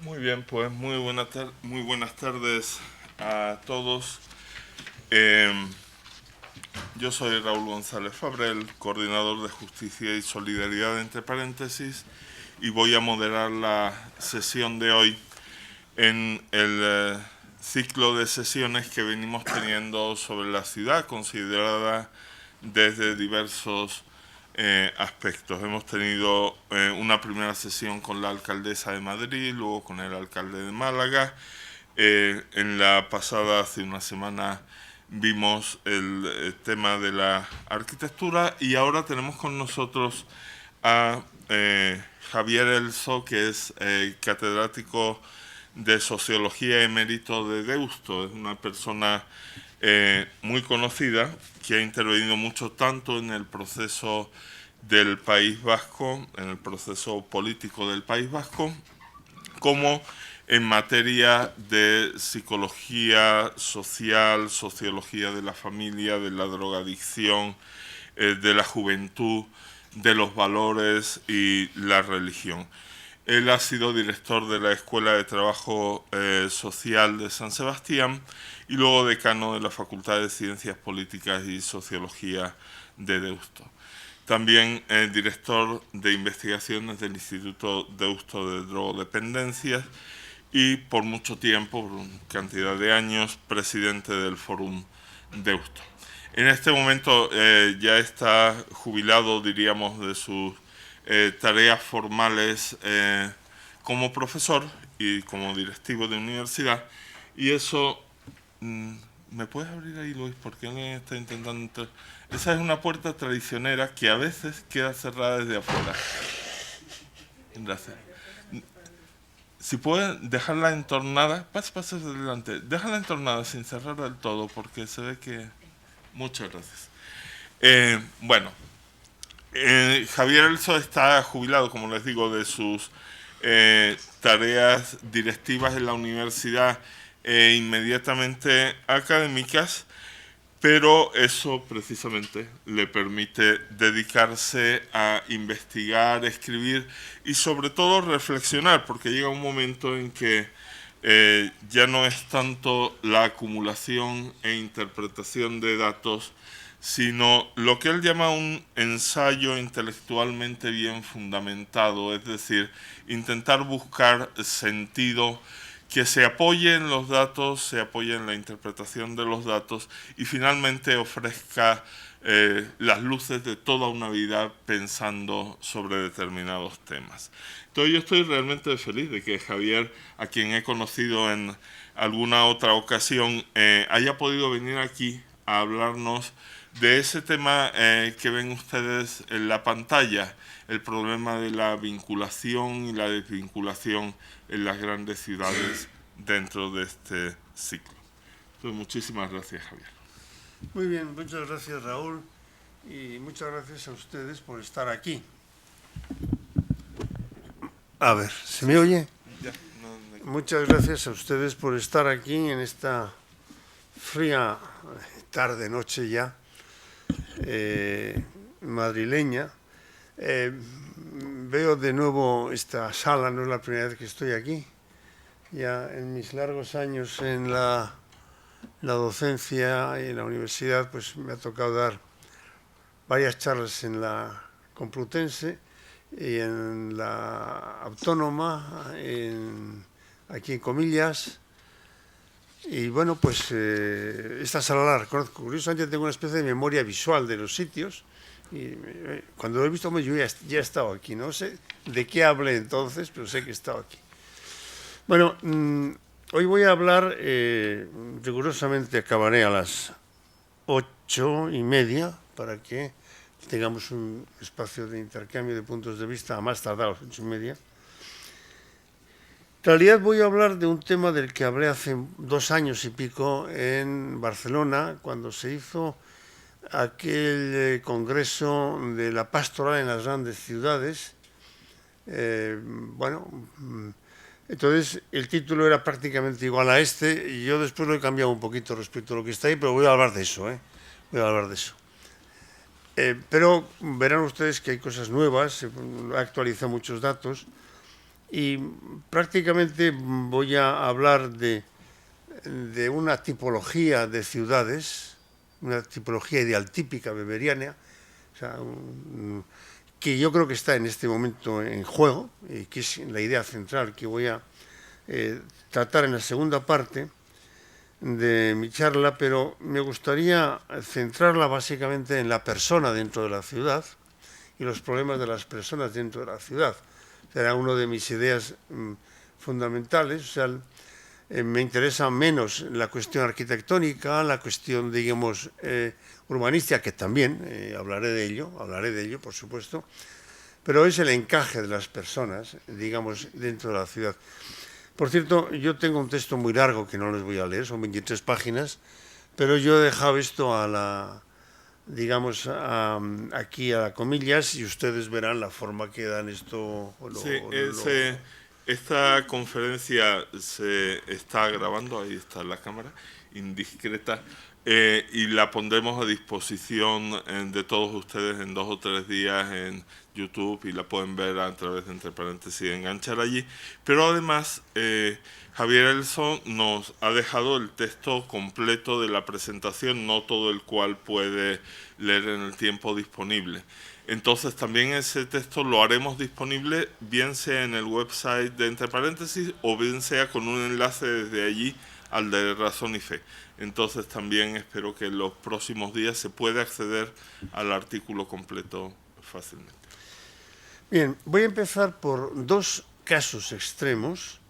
Muy bien, pues muy buenas tardes a todos. Eh, yo soy Raúl González Fabrel, coordinador de Justicia y Solidaridad entre paréntesis, y voy a moderar la sesión de hoy en el ciclo de sesiones que venimos teniendo sobre la ciudad, considerada desde diversos aspectos. Hemos tenido una primera sesión con la alcaldesa de Madrid, luego con el alcalde de Málaga. En la pasada, hace una semana, vimos el tema de la arquitectura y ahora tenemos con nosotros a Javier Elso, que es catedrático de Sociología emérito de Deusto. Es una persona muy conocida que ha intervenido mucho tanto en el proceso del País Vasco, en el proceso político del País Vasco, como en materia de psicología social, sociología de la familia, de la drogadicción, de la juventud, de los valores y la religión. Él ha sido director de la Escuela de Trabajo Social de San Sebastián y luego decano de la Facultad de Ciencias Políticas y Sociología de Deusto. También director de investigaciones del Instituto Deusto de Drogodependencias y por mucho tiempo, por una cantidad de años, presidente del Fórum Deusto. En este momento ya está jubilado, diríamos, de sus tareas formales como profesor y como directivo de universidad, y eso... ¿Me puedes abrir ahí, Luis? Porque alguien está intentando entrar. Esa es una puerta traicionera que a veces queda cerrada desde afuera. Gracias. Si pueden dejarla entornada, pasa adelante. Déjala entornada sin cerrar del todo, porque se ve que... Muchas gracias. Bueno, Javier Elso está jubilado, como les digo, de sus tareas directivas en la universidad e inmediatamente académicas, pero eso precisamente le permite dedicarse a investigar, escribir y sobre todo reflexionar, porque llega un momento en que ya no es tanto la acumulación e interpretación de datos, sino lo que él llama un ensayo intelectualmente bien fundamentado, es decir, intentar buscar sentido que se apoye en los datos, se apoye en la interpretación de los datos y finalmente ofrezca las luces de toda una vida pensando sobre determinados temas. Entonces yo estoy realmente feliz de que Javier, a quien he conocido en alguna otra ocasión, haya podido venir aquí a hablarnos de ese tema que ven ustedes en la pantalla, el problema de la vinculación y la desvinculación en las grandes ciudades dentro de este ciclo. Entonces, muchísimas gracias, Javier. Muy bien, muchas gracias, Raúl, y muchas gracias a ustedes por estar aquí. A ver, ¿se me oye? Ya, Muchas gracias a ustedes por estar aquí en esta fría tarde, noche ya, madrileña. Veo de nuevo esta sala, no es la primera vez que estoy aquí. Ya en mis largos años en la docencia y en la universidad, pues me ha tocado dar varias charlas en la Complutense y en la Autónoma, aquí en Comillas. Y bueno, pues esta sala la reconozco. Curiosamente tengo una especie de memoria visual de los sitios. Y cuando lo he visto, yo ya he estado aquí. No sé de qué hablé entonces, pero sé que he estado aquí. Bueno, hoy voy a hablar, rigurosamente acabaré a las 8:30 para que tengamos un espacio de intercambio de puntos de vista a más tardar a las 8:30. En realidad voy a hablar de un tema del que hablé hace 2 años y pico en Barcelona, cuando se hizo aquel congreso de la pastoral en las grandes ciudades. Entonces el título era prácticamente igual a este y yo después lo he cambiado un poquito respecto a lo que está ahí, pero voy a hablar de eso, voy a hablar de eso. Pero verán ustedes que hay cosas nuevas, se han actualizado muchos datos Y prácticamente voy a hablar de una tipología de ciudades, una tipología ideal típica beberiana, o sea, que yo creo que está en este momento en juego y que es la idea central que voy a tratar en la segunda parte de mi charla, pero me gustaría centrarla básicamente en la persona dentro de la ciudad y los problemas de las personas dentro de la ciudad. Será una de mis ideas fundamentales. O sea, me interesa menos la cuestión arquitectónica, la cuestión, digamos, urbanística, que también hablaré de ello, por supuesto, pero es el encaje de las personas, digamos, dentro de la ciudad. Por cierto, yo tengo un texto muy largo que no les voy a leer, son 23 páginas, pero yo he dejado esto a la, digamos, aquí a comillas, y ustedes verán la forma que dan esto. Esta conferencia se está grabando, ahí está la cámara, indiscreta, y la pondremos a disposición de todos ustedes en 2 o 3 días en YouTube y la pueden ver a través de entre paréntesis y enganchar allí. Pero además, Javier Elson nos ha dejado el texto completo de la presentación, no todo el cual puede leer en el tiempo disponible. Entonces también ese texto lo haremos disponible bien sea en el website de Entre Paréntesis o bien sea con un enlace desde allí al de Razón y Fe. Entonces también espero que en los próximos días se pueda acceder al artículo completo fácilmente. Bien, voy a empezar por 2 casos extremos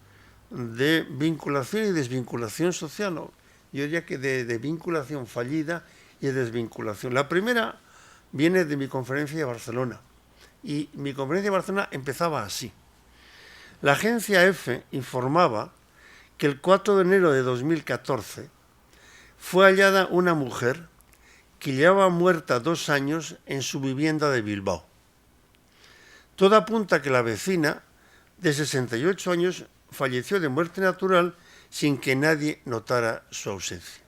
de vinculación y desvinculación social. Yo diría que de vinculación fallida y de desvinculación. La primera viene de mi conferencia de Barcelona. Y mi conferencia de Barcelona empezaba así. La agencia EFE informaba que el 4 de enero de 2014 fue hallada una mujer que llevaba muerta 2 años en su vivienda de Bilbao. Todo apunta a que la vecina, de 68 años, falleció de muerte natural sin que nadie notara su ausencia.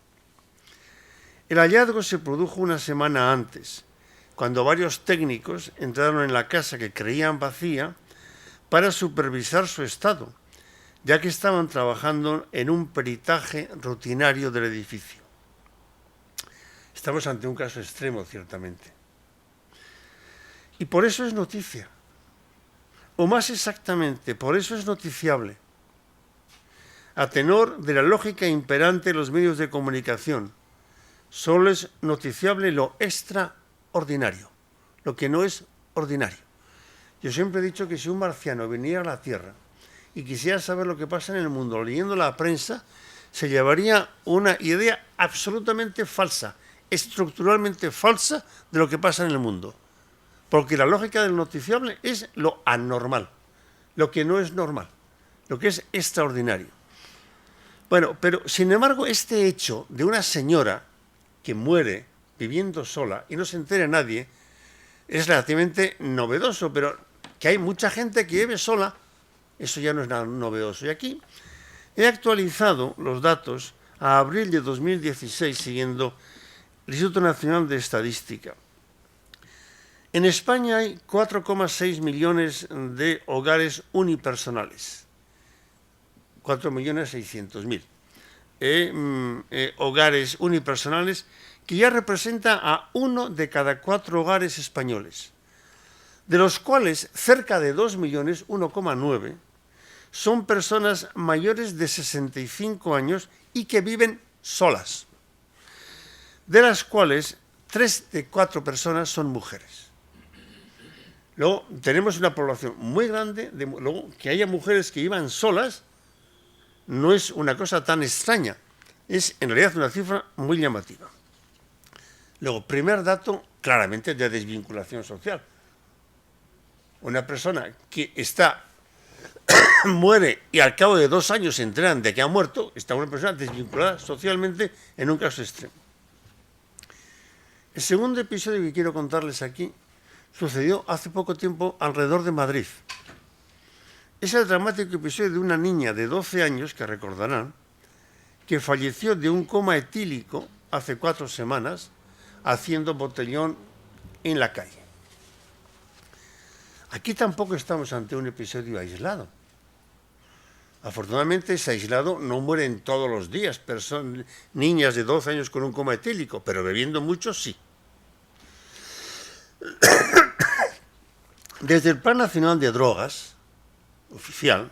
El hallazgo se produjo una semana antes, cuando varios técnicos entraron en la casa que creían vacía para supervisar su estado, ya que estaban trabajando en un peritaje rutinario del edificio. Estamos ante un caso extremo, ciertamente. Y por eso es noticia. O más exactamente, por eso es noticiable. A tenor de la lógica imperante en los medios de comunicación, solo es noticiable lo extraordinario, lo que no es ordinario. Yo siempre he dicho que si un marciano viniera a la Tierra y quisiera saber lo que pasa en el mundo leyendo la prensa, se llevaría una idea absolutamente falsa, estructuralmente falsa de lo que pasa en el mundo. Porque la lógica del noticiable es lo anormal, lo que no es normal, lo que es extraordinario. Bueno, pero sin embargo este hecho de una señora que muere viviendo sola y no se entera nadie es relativamente novedoso, pero que hay mucha gente que vive sola, eso ya no es nada novedoso. Y aquí he actualizado los datos a abril de 2016 siguiendo el Instituto Nacional de Estadística. En España hay 4,6 millones de hogares unipersonales, 4.600.000 hogares unipersonales, que ya representa a 1 de cada 4 hogares españoles, de los cuales cerca de 2 millones, 1,9, son personas mayores de 65 años y que viven solas, de las cuales 3 de 4 personas son mujeres. Luego tenemos una población muy grande, luego que haya mujeres que vivan solas no es una cosa tan extraña, es en realidad una cifra muy llamativa. Luego, primer dato claramente de desvinculación social. Una persona que muere y al cabo de 2 años se enteran de que ha muerto, está una persona desvinculada socialmente en un caso extremo. El segundo episodio que quiero contarles aquí sucedió hace poco tiempo alrededor de Madrid. Es el dramático episodio de una niña de 12 años, que recordarán, que falleció de un coma etílico hace 4 semanas haciendo botellón en la calle. Aquí tampoco estamos ante un episodio aislado. Afortunadamente ese aislado no mueren todos los días, niñas de 12 años con un coma etílico, pero bebiendo mucho sí. Desde el Plan Nacional de Drogas, oficial,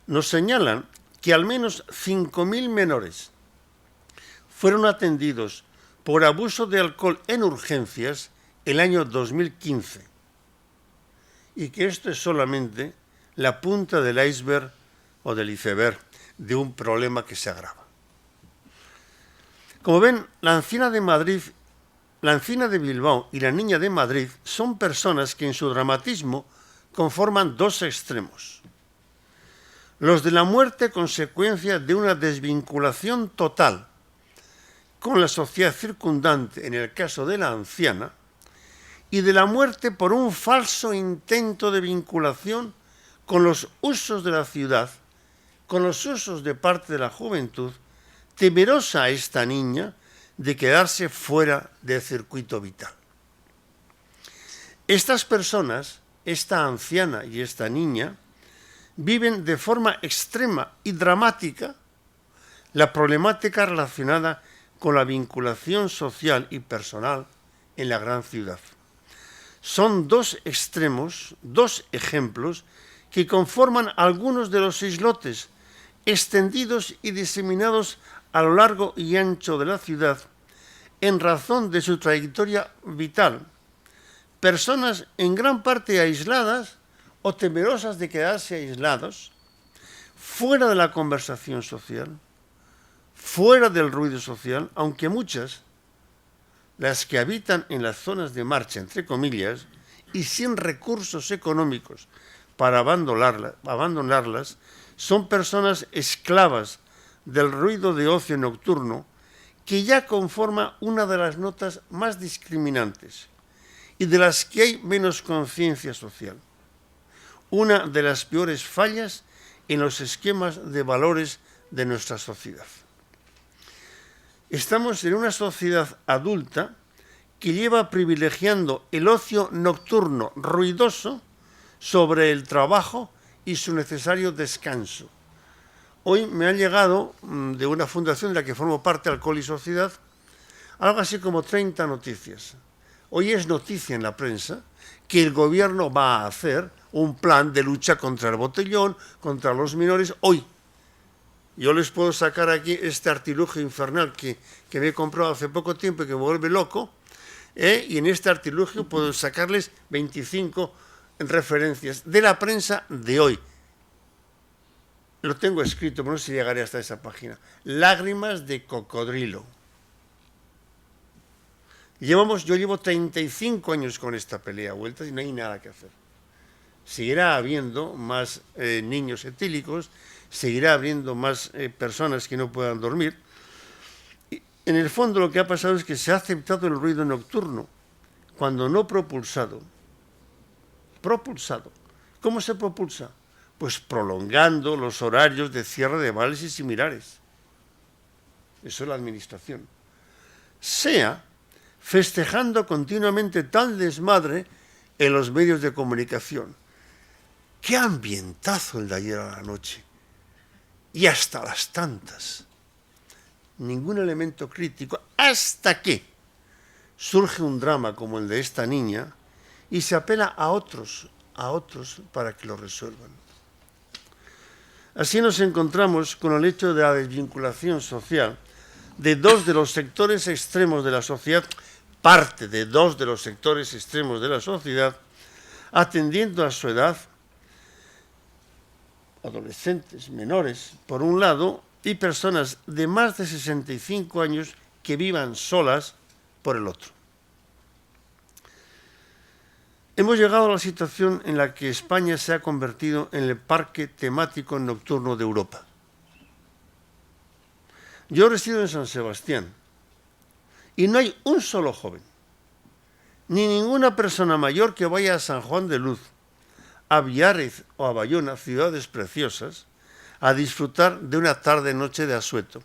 nos señalan que al menos 5.000 menores fueron atendidos por abuso de alcohol en urgencias el año 2015 y que esto es solamente la punta del iceberg o del iceberg de un problema que se agrava. Como ven, la anciana de Madrid, la anciana de Bilbao y la niña de Madrid son personas que en su dramatismo conforman dos extremos. Los de la muerte consecuencia de una desvinculación total con la sociedad circundante, en el caso de la anciana, y de la muerte por un falso intento de vinculación con los usos de la ciudad, con los usos de parte de la juventud, temerosa esta niña de quedarse fuera del circuito vital. Estas personas, esta anciana y esta niña, viven de forma extrema y dramática la problemática relacionada con la vinculación social y personal en la gran ciudad. Son dos extremos, dos ejemplos que conforman algunos de los islotes extendidos y diseminados a lo largo y ancho de la ciudad en razón de su trayectoria vital. Personas en gran parte aisladas o temerosas de quedarse aislados, fuera de la conversación social, fuera del ruido social, aunque muchas, las que habitan en las zonas de marcha, entre comillas, y sin recursos económicos para abandonarlas, son personas esclavas del ruido de ocio nocturno que ya conforma una de las notas más discriminantes y de las que hay menos conciencia social. Una de las peores fallas en los esquemas de valores de nuestra sociedad. Estamos en una sociedad adulta que lleva privilegiando el ocio nocturno ruidoso sobre el trabajo y su necesario descanso. Hoy me ha llegado de una fundación de la que formo parte, Alcohol y Sociedad, algo así como 30 noticias. Hoy es noticia en la prensa que el gobierno va a hacer un plan de lucha contra el botellón, contra los menores, hoy. Yo les puedo sacar aquí este artilugio infernal que me he comprado hace poco tiempo y que me vuelve loco, y en este artilugio puedo sacarles 25 referencias de la prensa de hoy. Lo tengo escrito, pero no sé si llegaré hasta esa página. Lágrimas de cocodrilo. Yo llevo 35 años con esta pelea vueltas y no hay nada que hacer. Seguirá habiendo más niños etílicos, seguirá habiendo más personas que no puedan dormir. Y en el fondo lo que ha pasado es que se ha aceptado el ruido nocturno, cuando no propulsado. Propulsado. ¿Cómo se propulsa? Pues prolongando los horarios de cierre de bares y similares. Eso es la administración. Sea festejando continuamente tal desmadre en los medios de comunicación. ¡Qué ambientazo el de ayer a la noche! Y hasta las tantas. Ningún elemento crítico, hasta que surge un drama como el de esta niña y se apela a otros para que lo resuelvan. Así nos encontramos con el hecho de la desvinculación social de dos de los sectores extremos de la sociedad, parte de dos de los sectores extremos de la sociedad, atendiendo a su edad, adolescentes, menores, por un lado, y personas de más de 65 años que vivan solas, por el otro. Hemos llegado a la situación en la que España se ha convertido en el parque temático nocturno de Europa. Yo resido en San Sebastián y no hay un solo joven, ni ninguna persona mayor que vaya a San Juan de Luz, a Biarritz o a Bayona, ciudades preciosas, a disfrutar de una tarde-noche de asueto.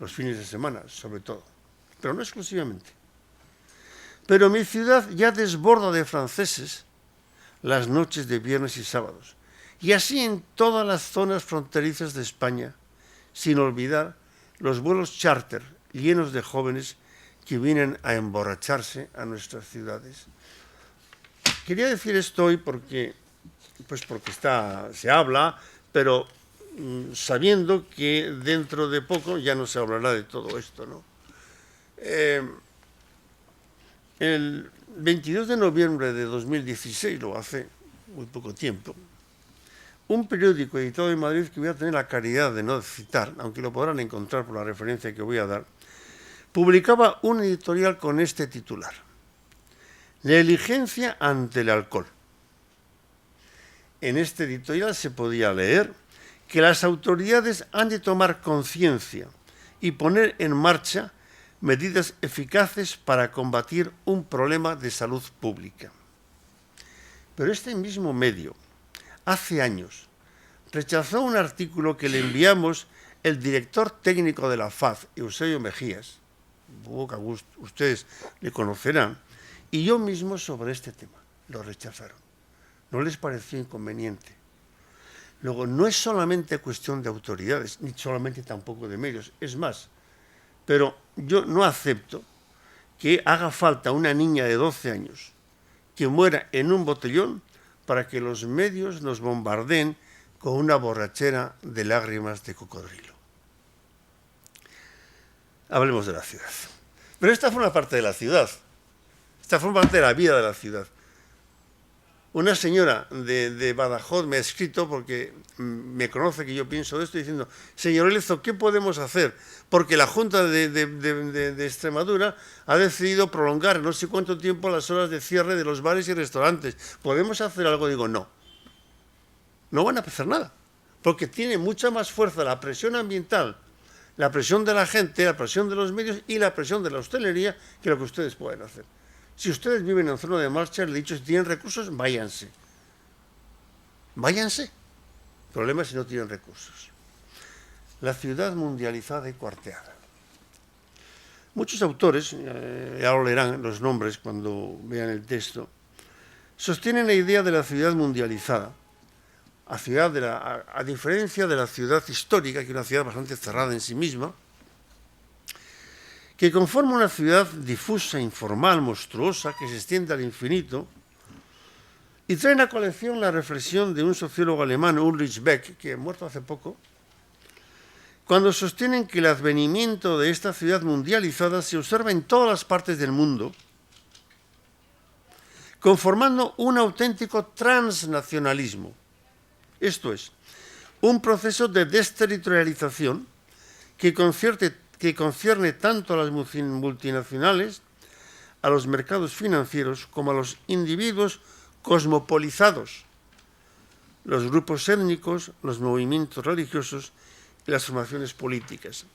Los fines de semana, sobre todo, pero no exclusivamente. Pero mi ciudad ya desborda de franceses las noches de viernes y sábados. Y así en todas las zonas fronterizas de España, sin olvidar los vuelos charter llenos de jóvenes que vienen a emborracharse a nuestras ciudades. Quería decir esto hoy porque se habla, pero sabiendo que dentro de poco ya no se hablará de todo esto, ¿no? El 22 de noviembre de 2016, lo hace muy poco tiempo, un periódico editado en Madrid, que voy a tener la caridad de no citar, aunque lo podrán encontrar por la referencia que voy a dar, publicaba un editorial con este titular: negligencia ante el alcohol. En este editorial se podía leer que las autoridades han de tomar conciencia y poner en marcha medidas eficaces para combatir un problema de salud pública. Pero este mismo medio, hace años, rechazó un artículo que le enviamos el director técnico de la FAD, Eusebio Mejías, ustedes le conocerán, y yo mismo sobre este tema. Lo rechazaron. No les pareció inconveniente. Luego, no es solamente cuestión de autoridades, ni solamente tampoco de medios. Es más, pero yo no acepto que haga falta una niña de 12 años que muera en un botellón para que los medios nos bombardeen con una borrachera de lágrimas de cocodrilo. Hablemos de la ciudad. Pero esta forma parte de la ciudad. Esta forma parte de la vida de la ciudad. Una señora de Badajoz me ha escrito, porque me conoce que yo pienso de esto, diciendo: señor Lezo, ¿qué podemos hacer? Porque la Junta de Extremadura ha decidido prolongar no sé cuánto tiempo las horas de cierre de los bares y restaurantes. ¿Podemos hacer algo? Digo, no. No van a hacer nada, porque tiene mucha más fuerza la presión ambiental, la presión de la gente, la presión de los medios y la presión de la hostelería que lo que ustedes pueden hacer. Si ustedes viven en zona de marcha, le he dicho, si tienen recursos, váyanse. Váyanse. El problema es si no tienen recursos. La ciudad mundializada y cuarteada. Muchos autores, ya lo leerán los nombres cuando vean el texto, sostienen la idea de la ciudad mundializada, a diferencia de la ciudad histórica, que es una ciudad bastante cerrada en sí misma, que conforma una ciudad difusa, informal, monstruosa, que se extiende al infinito, y traen a colección la reflexión de un sociólogo alemán, Ulrich Beck, que ha muerto hace poco, cuando sostienen que el advenimiento de esta ciudad mundializada se observa en todas las partes del mundo, conformando un auténtico transnacionalismo. Esto es, un proceso de desterritorialización que concierne tanto a las multinacionales, a los mercados financieros, como a los individuos cosmopolizados, los grupos étnicos, los movimientos religiosos y las formaciones políticas.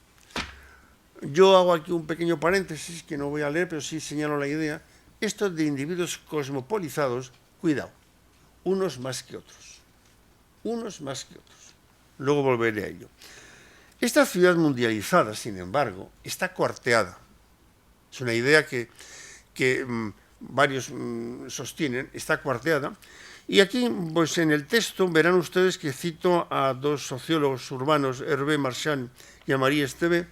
Yo hago aquí un pequeño paréntesis que no voy a leer, pero sí señalo la idea. Esto de individuos cosmopolizados, cuidado, unos más que otros. Unos más que otros. Luego volveré a ello. Esta ciudad mundializada, sin embargo, está cuarteada. Es una idea que varios sostienen, está cuarteada. Y aquí, pues en el texto, verán ustedes que cito a dos sociólogos urbanos, Hervé Marchand y a Marie Esteve,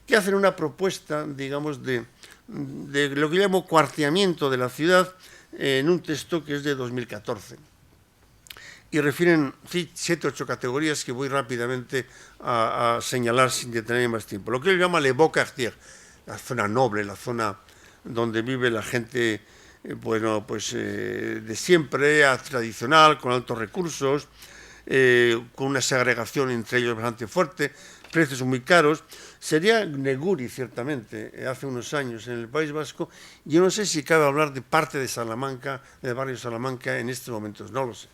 que hacen una propuesta, digamos, de lo que yo llamo cuarteamiento de la ciudad en un texto que es de 2014. Y refieren 7 o 8 categorías que voy rápidamente a señalar sin detener más tiempo. Lo que él llama le beau quartier, la zona noble, la zona donde vive la gente, de siempre, tradicional, con altos recursos, con una segregación entre ellos bastante fuerte, precios muy caros. Sería Neguri, ciertamente, hace unos años en el País Vasco. Yo no sé si cabe hablar de parte de Salamanca, del barrio de Salamanca en estos momentos, no lo sé.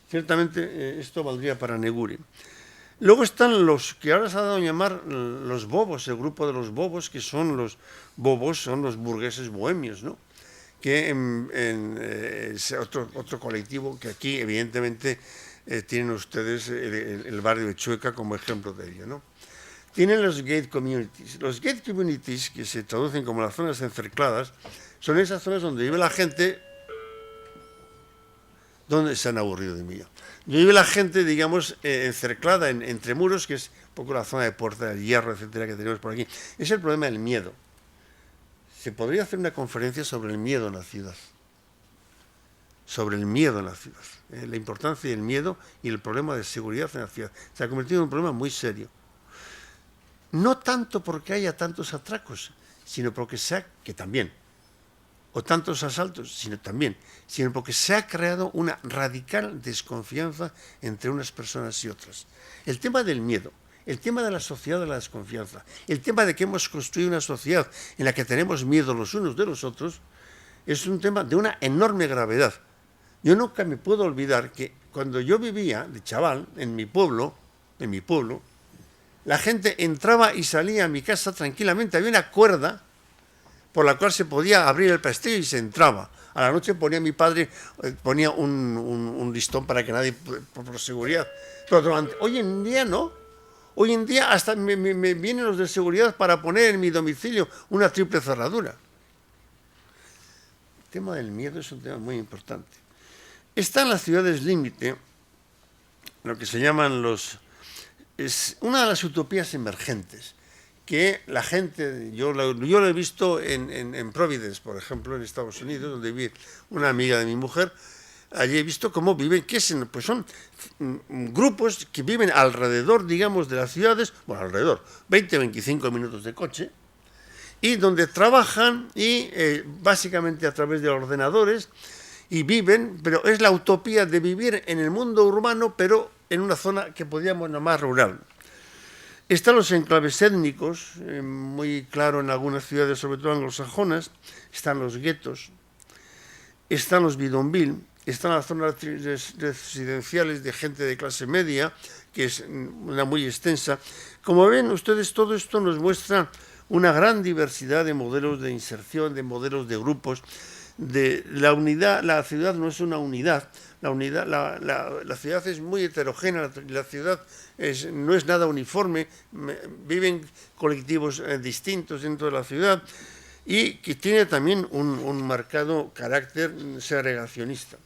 Ciertamente esto valdría para Neguri. Luego están los que ahora se ha dado a llamar los bobos, el grupo de los bobos, que son los bobos, son los burgueses bohemios, ¿no? Que es otro colectivo que aquí, evidentemente, tienen ustedes el barrio de Chueca como ejemplo de ello, ¿no? Tienen los gate communities. Los gate communities, que se traducen como las zonas encercladas, son esas zonas donde vive la gente, donde se han aburrido de mí, Yo vive la gente, digamos, encerclada entre muros, que es un poco la zona de Puerta del Hierro, etcétera, que tenemos por aquí. Es el problema del miedo. Se podría hacer una conferencia sobre el miedo en la ciudad. Sobre el miedo en la ciudad. La importancia del miedo y el problema de seguridad en la ciudad. Se ha convertido en un problema muy serio. No tanto porque haya tantos atracos, sino porque que también, o tantos asaltos, sino porque se ha creado una radical desconfianza entre unas personas y otras. El tema del miedo, el tema de la sociedad de la desconfianza, el tema de que hemos construido una sociedad en la que tenemos miedo los unos de los otros, es un tema de una enorme gravedad. Yo nunca me puedo olvidar que cuando yo vivía de chaval en mi pueblo, la gente entraba y salía a mi casa tranquilamente. Había una cuerda por la cual se podía abrir el pestillo y se entraba. A la noche mi padre ponía un listón para que nadie, por seguridad. Pero hoy en día no. Hoy en día hasta me vienen los de seguridad para poner en mi domicilio una triple cerradura. El tema del miedo es un tema muy importante. Está en las ciudades límite, lo que se llaman es una de las utopías emergentes, que la gente, yo lo he visto en Providence, por ejemplo, en Estados Unidos, donde vive una amiga de mi mujer. Allí he visto cómo viven, pues son grupos que viven alrededor, digamos, de las ciudades, bueno, alrededor, 20-25 minutos de coche, y donde trabajan y básicamente a través de ordenadores, y viven, pero es la utopía de vivir en el mundo urbano, pero en una zona que podríamos llamar rural. Están los enclaves étnicos, muy claro en algunas ciudades, sobre todo anglosajonas, están los guetos, están los bidonville, están las zonas residenciales de gente de clase media, que es una muy extensa. Como ven ustedes, todo esto nos muestra una gran diversidad de modelos de inserción, de modelos de grupos. La unidad, la ciudad no es una unidad, la ciudad es muy heterogénea, la ciudad no es nada uniforme, viven colectivos distintos dentro de la ciudad y que tiene también un marcado carácter segregacionista.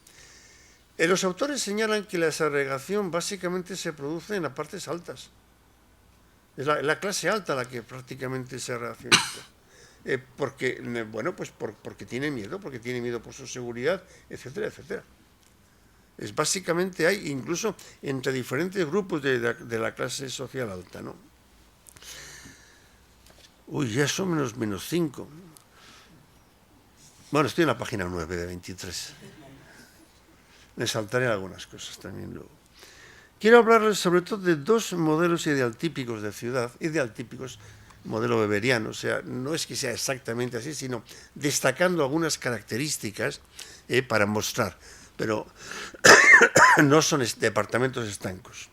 Los autores señalan que la segregación básicamente se produce en las partes altas, es la clase alta la que prácticamente es segregacionista. Porque tiene miedo por su seguridad, etcétera, etcétera. Básicamente hay incluso entre diferentes grupos de la clase social alta, ¿no? Uy, ya son menos 5. Bueno, estoy en la página 9 de 23. Me saltaré algunas cosas también luego. Quiero hablarles sobre todo de dos modelos idealtípicos de ciudad, modelo weberiano, o sea, no es que sea exactamente así, sino destacando algunas características para mostrar, pero no son departamentos estancos.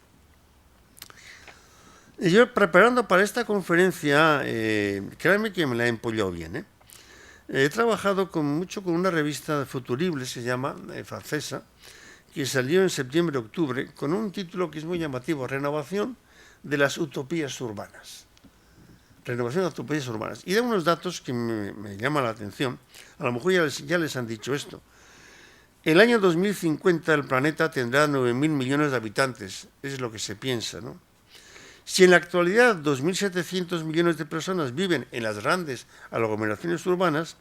Y yo, preparando para esta conferencia, créanme que me la he empollado bien, he trabajado mucho con una revista Futuribles, se llama, francesa, que salió en septiembre-octubre, con un título que es muy llamativo, Renovación de las utopías urbanas. Renovación de las utopías urbanas. Y da unos datos que me llaman la atención. A lo mejor ya les han dicho esto. El año 2050 el planeta tendrá 9.000 millones de habitantes. Es lo que se piensa, ¿no? Si en la actualidad 2.700 millones de personas viven en las grandes aglomeraciones urbanas,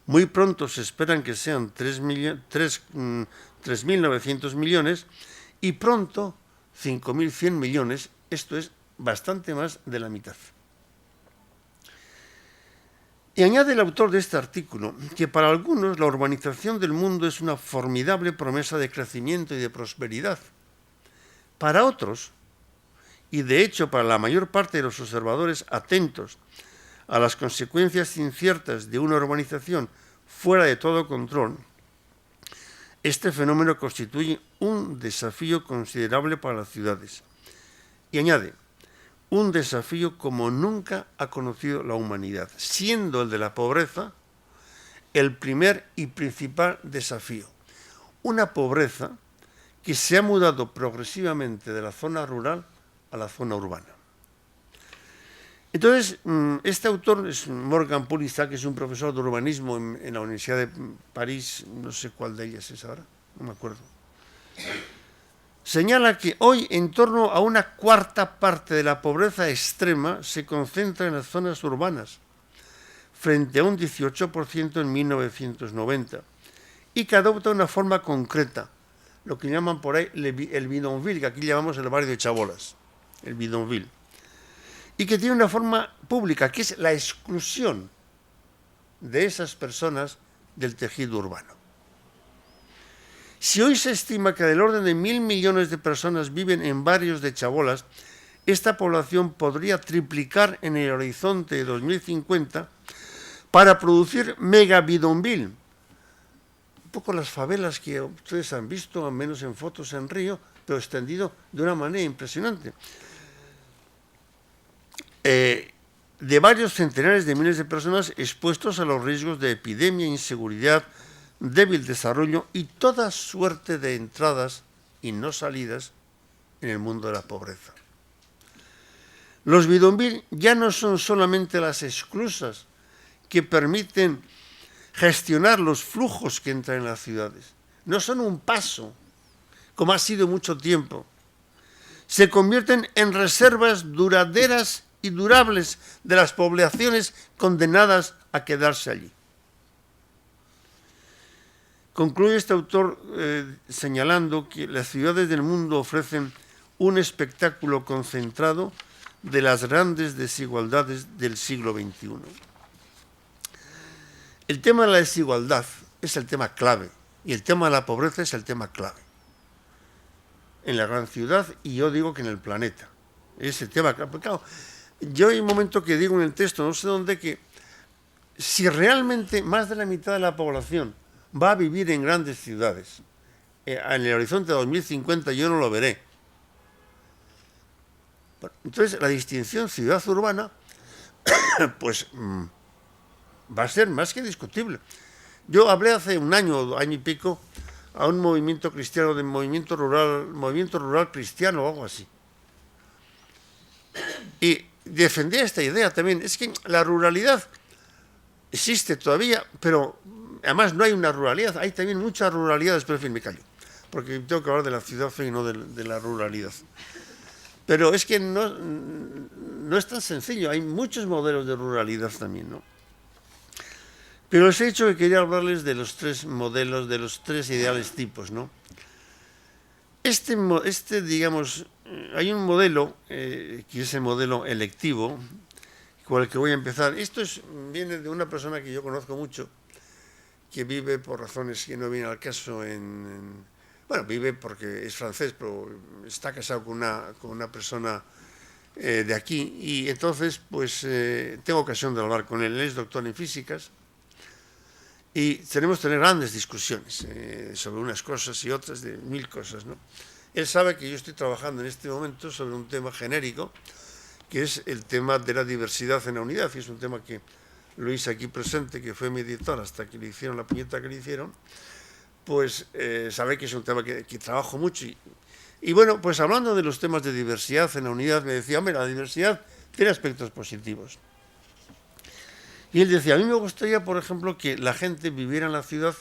muy pronto se esperan que sean 3.900 millones y pronto 5.100 millones. Esto es bastante más de la mitad. Y añade el autor de este artículo que para algunos la urbanización del mundo es una formidable promesa de crecimiento y de prosperidad. Para otros, y de hecho para la mayor parte de los observadores atentos a las consecuencias inciertas de una urbanización fuera de todo control, este fenómeno constituye un desafío considerable para las ciudades. Y añade, un desafío como nunca ha conocido la humanidad, siendo el de la pobreza el primer y principal desafío. Una pobreza que se ha mudado progresivamente de la zona rural a la zona urbana. Entonces, este autor es Morgan Pulliza, que es un profesor de urbanismo en la Universidad de París, no sé cuál de ellas es ahora, no me acuerdo. señala que hoy en torno a una cuarta parte de la pobreza extrema se concentra en las zonas urbanas, frente a un 18% en 1990, y que adopta una forma concreta, lo que llaman por ahí el bidonville, que aquí llamamos el barrio de Chabolas, el bidonville, y que tiene una forma pública, que es la exclusión de esas personas del tejido urbano. Si hoy se estima que del orden de 1.000 millones de personas viven en barrios de chabolas, esta población podría triplicar en el horizonte de 2050 para producir mega bidonville. Un poco las favelas que ustedes han visto, al menos en fotos en Río, pero extendido de una manera impresionante. De varios centenares de miles de personas expuestos a los riesgos de epidemia, inseguridad, débil desarrollo y toda suerte de entradas y no salidas en el mundo de la pobreza. Los bidonville ya no son solamente las esclusas que permiten gestionar los flujos que entran en las ciudades. No son un paso, como ha sido mucho tiempo. Se convierten en reservas duraderas y durables de las poblaciones condenadas a quedarse allí. Concluye este autor señalando que las ciudades del mundo ofrecen un espectáculo concentrado de las grandes desigualdades del siglo XXI. El tema de la desigualdad es el tema clave y el tema de la pobreza es el tema clave en la gran ciudad y yo digo que en el planeta. Es el tema clave. Claro, yo hay un momento que digo en el texto, no sé dónde, que si realmente más de la mitad de la población va a vivir en grandes ciudades, en el horizonte de 2050 yo no lo veré. Entonces, la distinción ciudad-urbana, pues va a ser más que discutible. Yo hablé hace un año y pico a un movimiento cristiano, de movimiento rural cristiano o algo así. Y defendía esta idea también. Es que la ruralidad existe todavía, pero además no hay una ruralidad, hay también muchas ruralidades, pero en fin, me callo, porque tengo que hablar de la ciudad y no de la ruralidad. Pero es que no es tan sencillo, hay muchos modelos de ruralidad también, ¿no? Pero les he dicho que quería hablarles de los tres modelos, de los tres ideales tipos, ¿no? Digamos, hay un modelo, que es el modelo electivo, con el que voy a empezar. Esto viene de una persona que yo conozco mucho, que vive por razones que no vienen al caso bueno, vive porque es francés, pero está casado con una persona de aquí, y entonces pues tengo ocasión de hablar con él. Él es doctor en físicas, y tenemos que tener grandes discusiones sobre unas cosas y otras, de mil cosas, ¿no? Él sabe que yo estoy trabajando en este momento sobre un tema genérico, que es el tema de la diversidad en la unidad, y es un tema que lo hice aquí presente, que fue mi editor hasta que le hicieron la puñeta que le hicieron, pues sabe que es un tema que trabajo mucho. Y bueno, pues hablando de los temas de diversidad en la unidad, me decía, hombre, la diversidad tiene aspectos positivos. Y él decía, a mí me gustaría, por ejemplo, que la gente viviera en la ciudad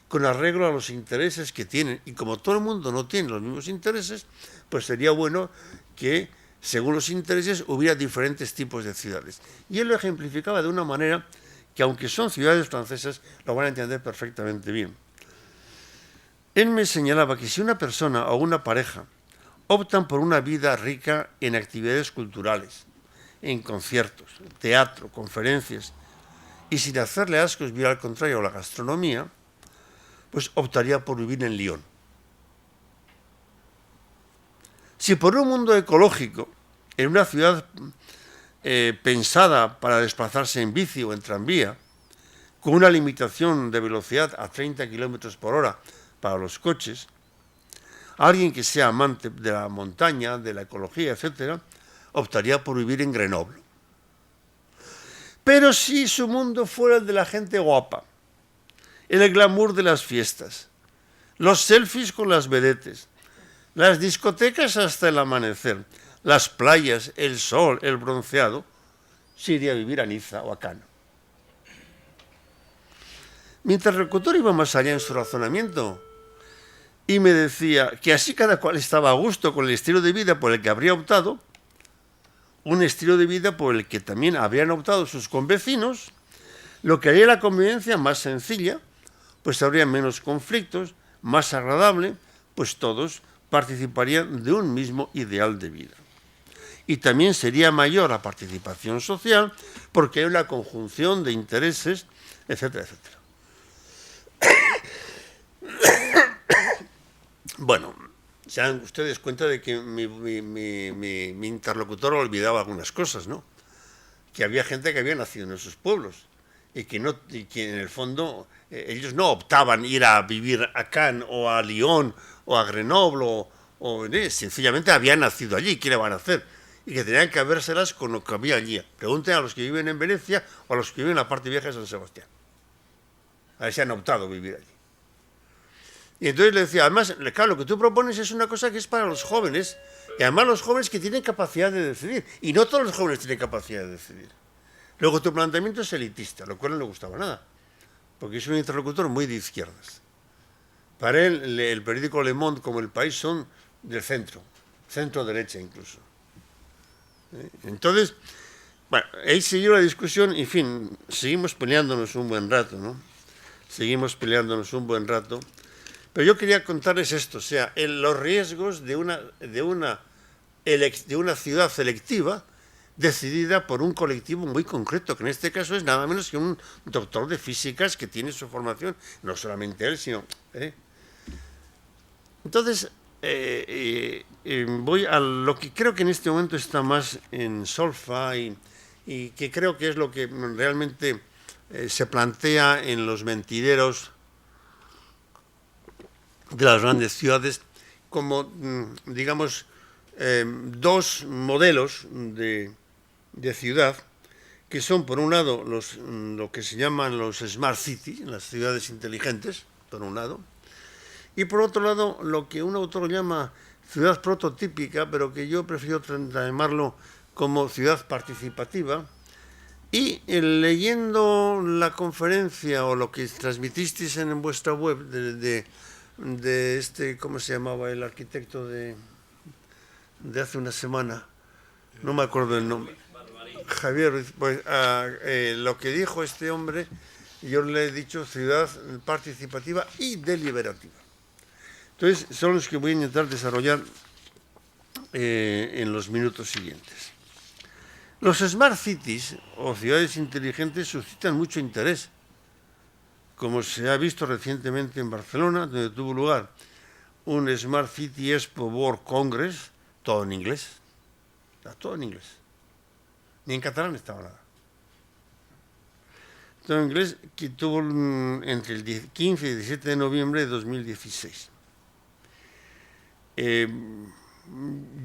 con arreglo a los intereses que tienen. Y como todo el mundo no tiene los mismos intereses, pues sería bueno que, según los intereses, hubiera diferentes tipos de ciudades. Y él lo ejemplificaba de una manera que, aunque son ciudades francesas, lo van a entender perfectamente bien. Él me señalaba que si una persona o una pareja optan por una vida rica en actividades culturales, en conciertos, teatro, conferencias, y sin hacerle ascos vivir al contrario la gastronomía, pues optaría por vivir en Lyon. Si por un mundo ecológico, en una ciudad pensada para desplazarse en bici o en tranvía, con una limitación de velocidad a 30 kilómetros por hora para los coches, alguien que sea amante de la montaña, de la ecología, etcétera, optaría por vivir en Grenoble. Pero si su mundo fuera el de la gente guapa, el glamour de las fiestas, los selfies con las vedettes, las discotecas hasta el amanecer, las playas, el sol, el bronceado, se iría a vivir a Niza o a Cannes. Mientras el locutor iba más allá en su razonamiento, y me decía que así cada cual estaba a gusto con el estilo de vida por el que habría optado, un estilo de vida por el que también habrían optado sus convecinos, lo que haría la convivencia más sencilla, pues habría menos conflictos, más agradable, pues todos participarían de un mismo ideal de vida. Y también sería mayor la participación social porque hay una conjunción de intereses, etcétera, etcétera. Bueno, se dan ustedes cuenta de que mi interlocutor olvidaba algunas cosas, ¿no? Que había gente que había nacido en esos pueblos y que en el fondo ellos no optaban ir a vivir a Cannes o a Lyon o a Grenoble sencillamente habían nacido allí. ¿Qué le van a hacer? Y que tenían que habérselas con lo que había allí. Pregunten a los que viven en Venecia o a los que viven en la parte vieja de San Sebastián. A ver si han optado a vivir allí. Y entonces le decía, además, claro, lo que tú propones es una cosa que es para los jóvenes, y además los jóvenes que tienen capacidad de decidir, y no todos los jóvenes tienen capacidad de decidir. Luego tu planteamiento es elitista, lo cual no le gustaba nada, porque es un interlocutor muy de izquierdas. Para él, el periódico Le Monde como El País son del centro derecha incluso. Entonces, bueno, ahí siguió la discusión, y en fin, seguimos peleándonos un buen rato, ¿no? Seguimos peleándonos un buen rato. Pero yo quería contarles esto, o sea, los riesgos de una ciudad selectiva decidida por un colectivo muy concreto, que en este caso es nada menos que un doctor de físicas que tiene su formación, no solamente él, sino... Entonces, voy a lo que creo que en este momento está más en solfa y que creo que es lo que realmente se plantea en los mentideros de las grandes ciudades como, digamos, dos modelos de ciudad que son, por un lado, lo que se llaman los smart cities, las ciudades inteligentes, por un lado, y por otro lado, lo que un autor llama ciudad prototípica, pero que yo prefiero llamarlo como ciudad participativa. Y leyendo la conferencia o lo que transmitisteis en vuestra web de este, ¿cómo se llamaba el arquitecto de hace una semana? No me acuerdo el nombre. Javier Ruiz. Pues lo que dijo este hombre, yo le he dicho ciudad participativa y deliberativa. Entonces, son los que voy a intentar desarrollar en los minutos siguientes. Los smart cities o ciudades inteligentes suscitan mucho interés, como se ha visto recientemente en Barcelona, donde tuvo lugar un Smart City Expo World Congress, todo en inglés, todo en inglés, ni en catalán estaba nada. Todo en inglés, que tuvo entre el 15 y 17 de noviembre de 2016.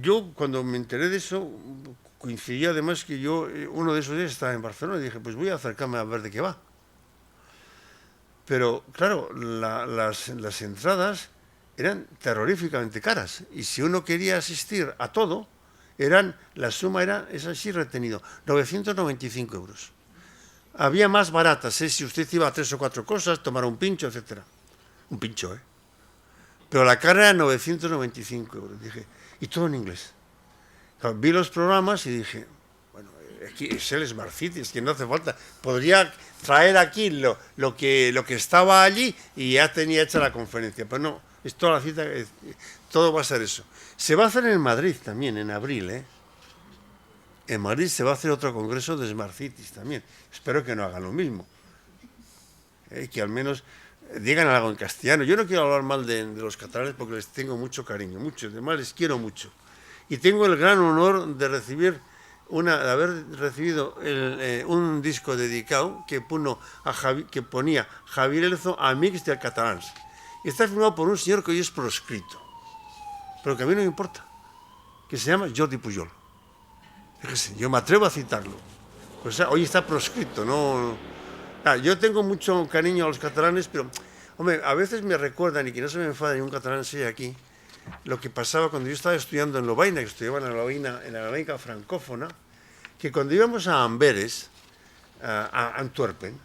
Yo, cuando me enteré de eso, coincidía además que yo, uno de esos días estaba en Barcelona y dije, pues voy a acercarme a ver de qué va. Pero, claro, las entradas eran terroríficamente caras. Y si uno quería asistir a todo, la suma era, es así retenido, 995 euros. Había más baratas, si usted iba a 3 o 4 cosas, tomar un pincho, etc. Un pincho, Pero la cara era 995 euros. Dije, y todo en inglés. Claro, vi los programas y dije, bueno, aquí es el Smart City, es que no hace falta. Podría traer aquí lo que estaba allí y ya tenía hecha la conferencia. Pero no, es toda la cita, todo va a ser eso. Se va a hacer en Madrid también, en abril, En Madrid se va a hacer otro congreso de Smart Cities también. Espero que no hagan lo mismo. Que al menos digan algo en castellano. Yo no quiero hablar mal de los catalanes porque les tengo mucho cariño, mucho, además les quiero mucho. Y tengo el gran honor de haber recibido un disco dedicado que ponía Javier Elzo Amics del Catalans. Y está firmado por un señor que hoy es proscrito, pero que a mí no me importa, que se llama Jordi Pujol. Fíjese, yo me atrevo a citarlo. Pues, hoy está proscrito, no... yo tengo mucho cariño a los catalanes, pero, hombre, a veces me recuerdan, y que no se me enfada ningún catalán si hay aquí, lo que pasaba cuando yo estaba estudiando en Lovaina, que estudiaba en la Lovaina francófona, que cuando íbamos a Amberes, a Antwerpen,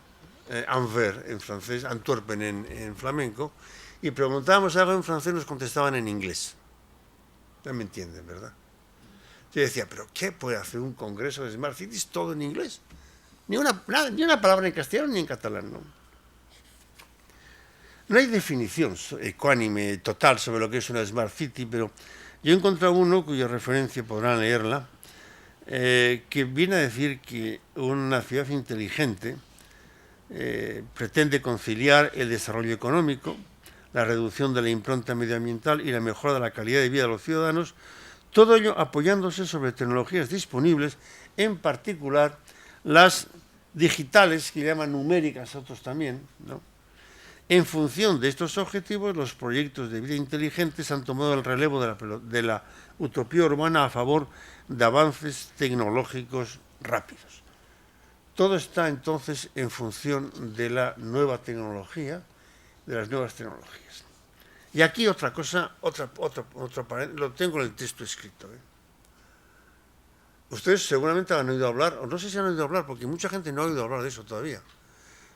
Anvers en francés, Antwerpen en flamenco, y preguntábamos algo en francés, nos contestaban en inglés. Ya me entienden, ¿verdad? Yo decía, ¿pero qué puede hacer un congreso de Smart Cities todo en inglés? Ni una palabra en castellano ni en catalán, ¿no? No hay definición ecuánime total sobre lo que es una Smart City, pero yo he encontrado uno cuya referencia podrán leerla, que viene a decir que una ciudad inteligente pretende conciliar el desarrollo económico, la reducción de la impronta medioambiental y la mejora de la calidad de vida de los ciudadanos, todo ello apoyándose sobre tecnologías disponibles, en particular las digitales, que llaman numéricas otros también, ¿no? En función de estos objetivos, los proyectos de vida inteligentes han tomado el relevo de la utopía urbana a favor de avances tecnológicos rápidos. Todo está entonces en función de la nueva tecnología, de las nuevas tecnologías. Y aquí otra cosa, lo tengo en el texto escrito. Ustedes seguramente han oído hablar, o no sé si han oído hablar, porque mucha gente no ha oído hablar de eso todavía,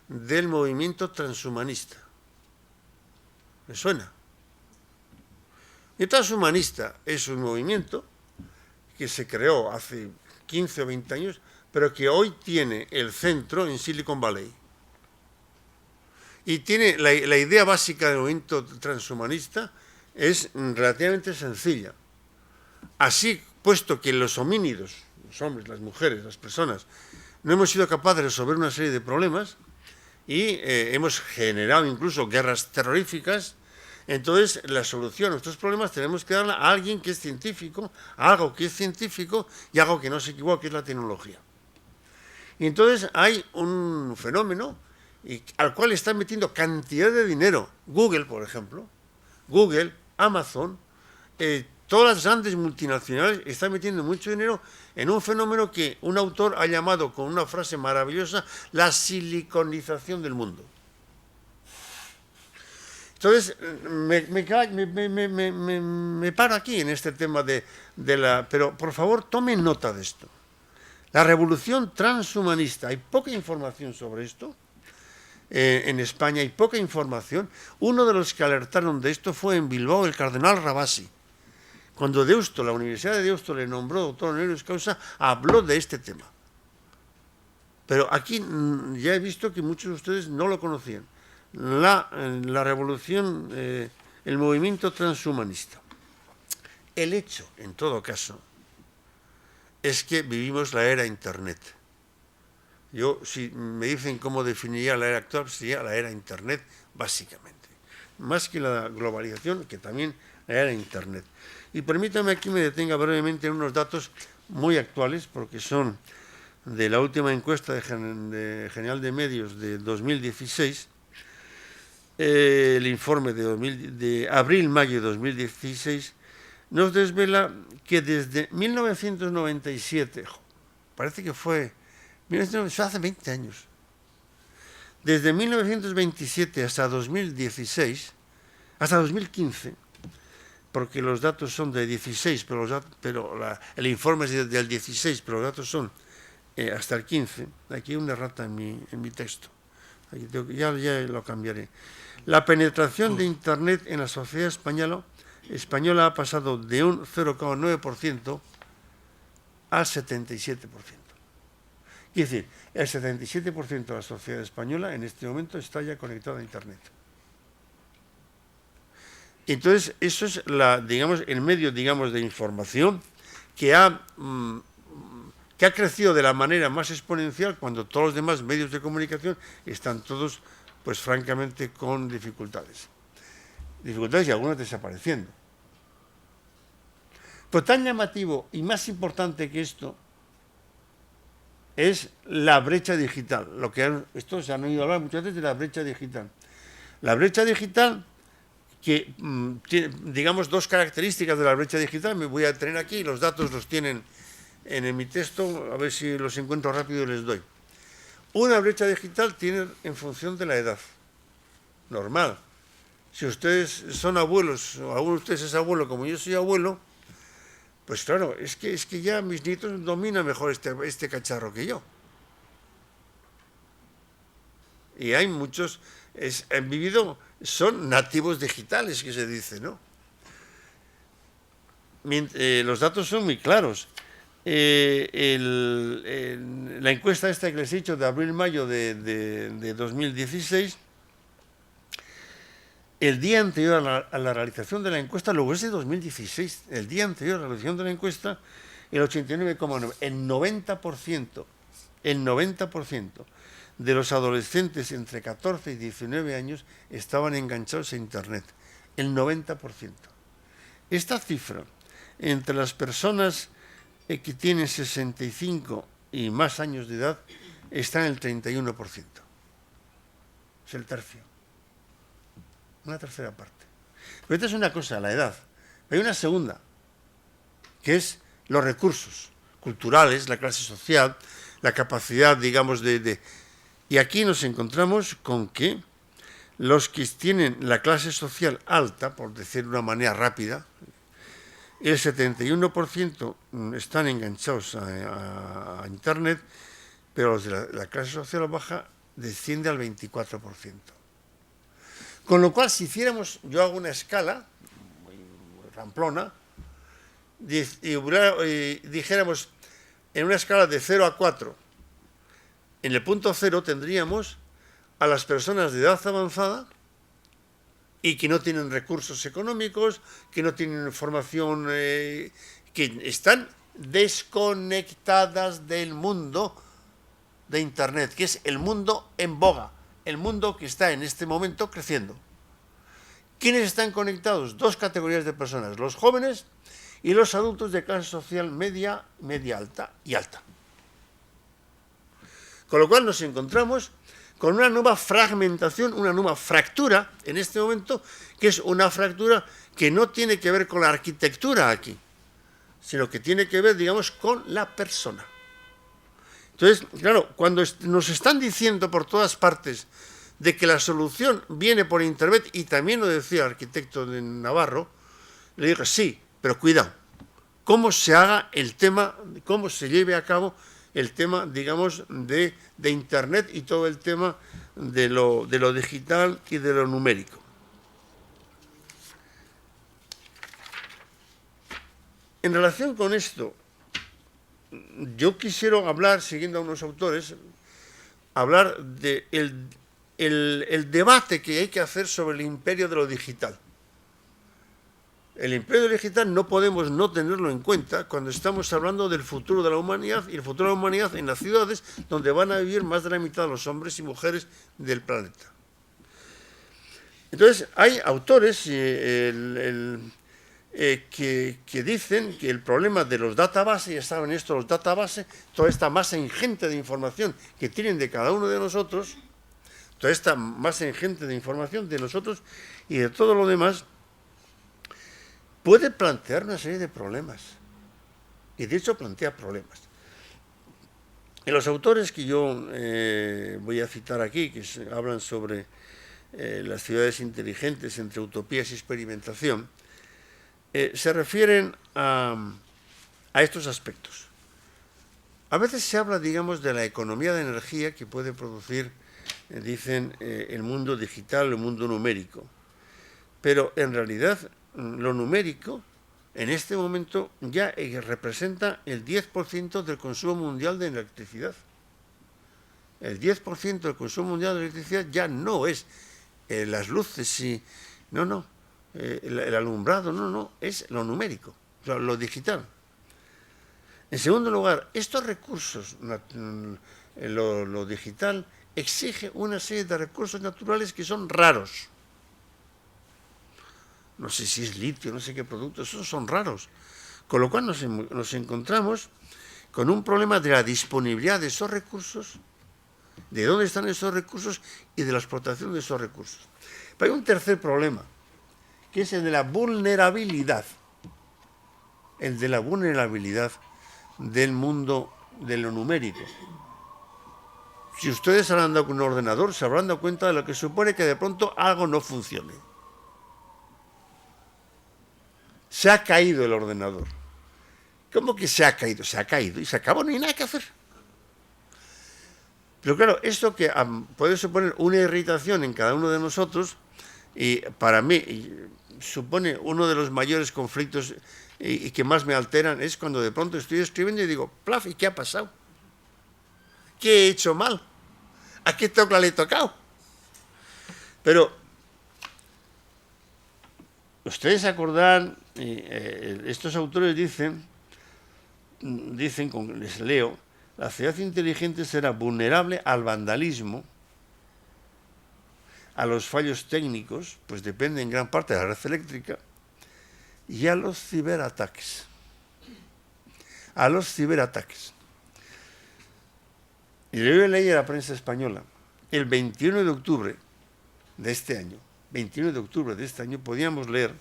del movimiento transhumanista. ¿Me suena? El transhumanista es un movimiento que se creó hace 15 o 20 años, pero que hoy tiene el centro en Silicon Valley. Y tiene la idea básica del movimiento transhumanista es relativamente sencilla. Así, puesto que los homínidos, los hombres, las mujeres, las personas, no hemos sido capaces de resolver una serie de problemas y hemos generado incluso guerras terroríficas, entonces la solución a nuestros problemas tenemos que darla a alguien que es científico, a algo que es científico y algo que no se equivoca, que es la tecnología. Y entonces hay un fenómeno al cual están metiendo cantidad de dinero. Google, por ejemplo, Google, Amazon, todas las grandes multinacionales están metiendo mucho dinero en un fenómeno que un autor ha llamado con una frase maravillosa la siliconización del mundo. Entonces, me paro aquí en este tema pero por favor tomen nota de esto. La revolución transhumanista, hay poca información sobre esto. En España hay poca información. Uno de los que alertaron de esto fue en Bilbao el cardenal Rabasi. Cuando Deusto, la Universidad de Deusto le nombró doctor honoris causa, habló de este tema. Pero aquí ya he visto que muchos de ustedes no lo conocían. La revolución, el movimiento transhumanista. El hecho, en todo caso, es que vivimos la era Internet. Yo, si me dicen cómo definiría la era actual, sería la era Internet, básicamente. Más que la globalización, que también la era Internet. Y permítame aquí me detenga brevemente en unos datos muy actuales, porque son de la última encuesta General de Medios de 2016, el informe de abril-mayo de 2016, nos desvela que desde 1997, parece que fue hace 20 años, desde 1927 hasta 2016, hasta 2015, porque los datos son de 16, el informe es del 16, pero los datos son hasta el 15. Aquí hay una errata en mi texto. Aquí ya lo cambiaré. La penetración de Internet en la sociedad española ha pasado de un 0,9% al 77%. Es decir, el 77% de la sociedad española en este momento está ya conectada a Internet. Entonces, eso es el medio, de información que ha crecido de la manera más exponencial cuando todos los demás medios de comunicación están todos, pues francamente, con dificultades. Dificultades y algunas desapareciendo. Pero tan llamativo y más importante que esto es la brecha digital. Esto se han oído hablar muchas veces de la brecha digital. La brecha digital, que tiene, digamos, dos características de la brecha digital, me voy a tener aquí, los datos los tienen en mi texto, a ver si los encuentro rápido y les doy. Una brecha digital tiene en función de la edad. Normal. Si ustedes son abuelos, o alguno de ustedes es abuelo como yo soy abuelo, pues claro, es que ya mis nietos dominan mejor este cacharro que yo. Y hay muchos han vivido, son nativos digitales, que se dice, ¿no? Los datos son muy claros. La encuesta esta que les he dicho de abril-mayo de 2016, el día anterior a la realización de la encuesta, luego es de 2016, el día anterior a la realización de la encuesta, el 89,9%, el 90% de los adolescentes entre 14 y 19 años estaban enganchados a Internet, el 90%. Esta cifra, entre las personas que tienen 65 y más años de edad, está en el 31%. Es el tercio. Una tercera parte. Pero esta es una cosa, la edad. Pero hay una segunda, que es los recursos culturales, la clase social, la capacidad, digamos, Y aquí nos encontramos con que los que tienen la clase social alta, por decir de una manera rápida, el 71% están enganchados a Internet, pero los de la clase social baja desciende al 24%. Con lo cual, si hiciéramos, yo hago una escala, muy ramplona, y dijéramos, en una escala de 0 a 4, en el punto 0 tendríamos a las personas de edad avanzada y que no tienen recursos económicos, que no tienen formación, que están desconectadas del mundo de Internet, que es el mundo en boga, el mundo que está en este momento creciendo. ¿Quiénes están conectados? Dos categorías de personas, los jóvenes y los adultos de clase social media, media alta y alta. Con lo cual nos encontramos con una nueva fragmentación, una nueva fractura en este momento, que es una fractura que no tiene que ver con la arquitectura aquí, sino que tiene que ver, digamos, con la persona. Entonces, claro, cuando nos están diciendo por todas partes de que la solución viene por Internet, y también lo decía el arquitecto de Navarro, le digo, sí, pero cuidado, cómo se haga el tema, cómo se lleve a cabo el tema, digamos, de Internet y todo el tema de lo digital y de lo numérico. En relación con esto, yo quisiera hablar, siguiendo a unos autores, hablar del el debate que hay que hacer sobre el imperio de lo digital. El imperio digital no podemos no tenerlo en cuenta cuando estamos hablando del futuro de la humanidad, y el futuro de la humanidad en las ciudades donde van a vivir más de la mitad de los hombres y mujeres del planeta. Entonces, hay autores que dicen que el problema de los databases, ya saben esto, los databases, toda esta masa ingente de información que tienen de cada uno de nosotros, toda esta masa ingente de información de nosotros y de todo lo demás, puede plantear una serie de problemas. Y de hecho plantea problemas. Y los autores que yo voy a citar aquí, que hablan sobre las ciudades inteligentes entre utopías y experimentación, se refieren a estos aspectos. A veces se habla, digamos, de la economía de energía que puede producir, dicen, el mundo digital, el mundo numérico. Pero en realidad lo numérico en este momento ya representa el 10% del consumo mundial de electricidad. El 10% del consumo mundial de electricidad ya no es las luces, el alumbrado, es lo numérico, o sea, lo digital. En segundo lugar, estos recursos, lo digital, exige una serie de recursos naturales que son raros. No sé si es litio, no sé qué productos, esos son raros. Con lo cual nos encontramos con un problema de la disponibilidad de esos recursos, de dónde están esos recursos y de la explotación de esos recursos. Pero hay un tercer problema, que es el de la vulnerabilidad. El de la vulnerabilidad del mundo de lo numérico. Si ustedes han andado con un ordenador, se habrán dado cuenta de lo que supone que de pronto algo no funcione. Se ha caído el ordenador. ¿Cómo que se ha caído? Se ha caído y se acabó, no hay nada que hacer. Pero claro, esto que puede suponer una irritación en cada uno de nosotros, y para mí supone uno de los mayores conflictos y que más me alteran, es cuando de pronto estoy escribiendo y digo, plaf, ¿y qué ha pasado? ¿Qué he hecho mal? ¿A qué tecla le he tocado? Pero ustedes acordarán, estos autores dicen, les leo, la ciudad inteligente será vulnerable al vandalismo, a los fallos técnicos, pues depende en gran parte de la red eléctrica, y a los ciberataques. A los ciberataques. Y le voy a leer a la prensa española. El 21 de octubre de este año, 21 de octubre de este año, podíamos leer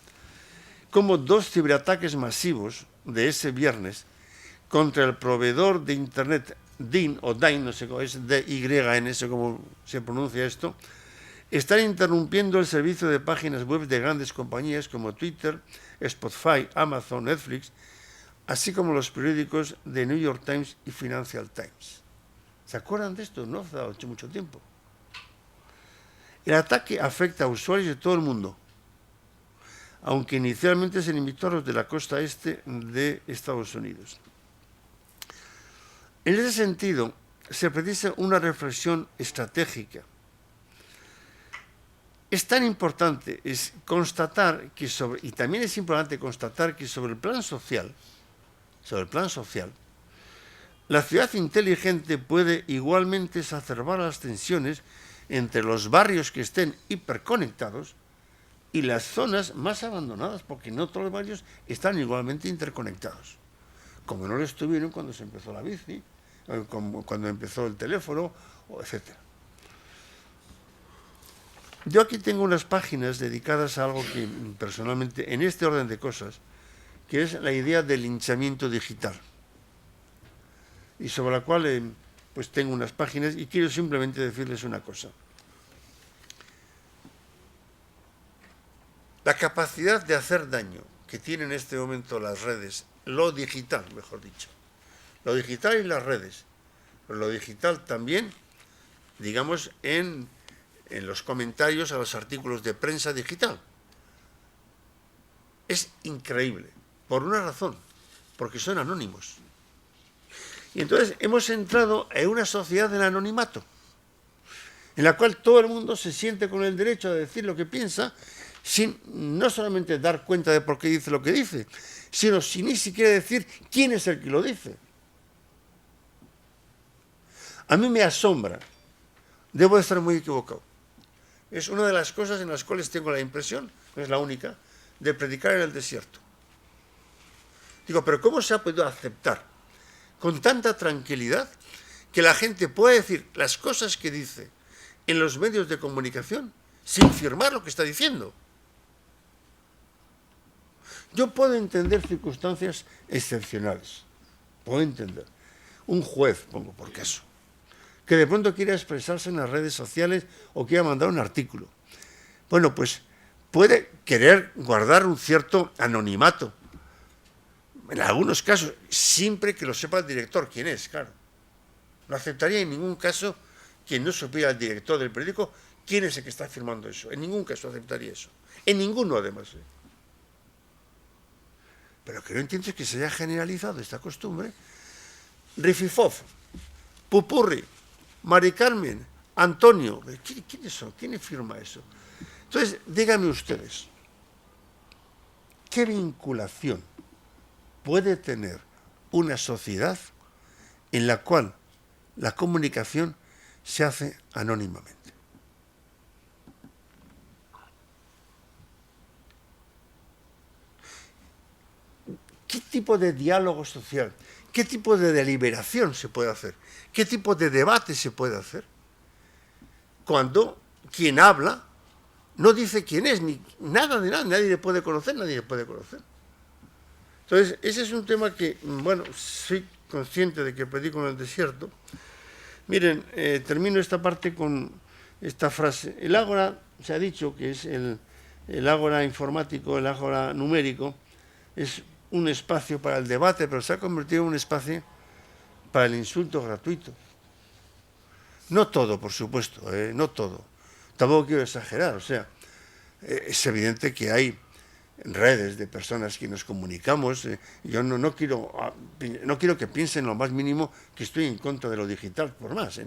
cómo 2 ciberataques masivos de ese viernes contra el proveedor de Internet DIN, o DIN, no sé cómo es, DYN, no sé cómo se pronuncia esto, están interrumpiendo el servicio de páginas web de grandes compañías como Twitter, Spotify, Amazon, Netflix, así como los periódicos de New York Times y Financial Times. ¿Se acuerdan de esto? No hace mucho tiempo. El ataque afecta a usuarios de todo el mundo, aunque inicialmente se limitó a los de la costa este de Estados Unidos. En ese sentido, se precisa una reflexión estratégica. Es tan importante constatar que y también es importante constatar que sobre el plan social, la ciudad inteligente puede igualmente exacerbar las tensiones entre los barrios que estén hiperconectados y las zonas más abandonadas, porque no todos los barrios están igualmente interconectados, como no lo estuvieron cuando se empezó la bici, como cuando empezó el teléfono, etc. Yo aquí tengo unas páginas dedicadas a algo que personalmente, en este orden de cosas, que es la idea del linchamiento digital, y sobre la cual pues tengo unas páginas y quiero simplemente decirles una cosa. La capacidad de hacer daño que tienen en este momento las redes, lo digital, mejor dicho, lo digital y las redes, pero lo digital también, digamos, en los comentarios a los artículos de prensa digital. Es increíble, por una razón, porque son anónimos. Y entonces hemos entrado en una sociedad del anonimato, en la cual todo el mundo se siente con el derecho a decir lo que piensa, sin no solamente dar cuenta de por qué dice lo que dice, sino sin ni siquiera decir quién es el que lo dice. A mí me asombra, debo de estar muy equivocado. Es una de las cosas en las cuales tengo la impresión, no es la única, de predicar en el desierto. Digo, pero ¿cómo se ha podido aceptar con tanta tranquilidad que la gente pueda decir las cosas que dice en los medios de comunicación sin firmar lo que está diciendo? Yo puedo entender circunstancias excepcionales, puedo entender. Un juez, pongo por caso, que de pronto quiera expresarse en las redes sociales o quiera mandar un artículo. Bueno, pues puede querer guardar un cierto anonimato. En algunos casos, siempre que lo sepa el director quién es, claro. No aceptaría en ningún caso que no supiera el director del periódico quién es el que está firmando eso. En ningún caso aceptaría eso. En ninguno, además. Pero lo que no entiendo es que se haya generalizado esta costumbre. Rififov, Pupurri, Mari Carmen, Antonio. ¿Quiénes son? ¿Quién firma eso? Entonces, díganme ustedes, ¿qué vinculación puede tener una sociedad en la cual la comunicación se hace anónimamente? ¿Qué tipo de diálogo social, qué tipo de deliberación se puede hacer? ¿Qué tipo de debate se puede hacer? Cuando quien habla no dice quién es, ni nada de nada, nadie le puede conocer, nadie le puede conocer. Entonces, ese es un tema que, bueno, soy consciente de que predico en el desierto. Miren, termino esta parte con esta frase. El ágora, se ha dicho que es el ágora informático, el ágora numérico, es un espacio para el debate, pero se ha convertido en un espacio para el insulto gratuito. No todo, por supuesto, no todo. Tampoco quiero exagerar, o sea, es evidente que hay redes de personas que nos comunicamos. Yo no quiero que piensen lo más mínimo que estoy en contra de lo digital, por más.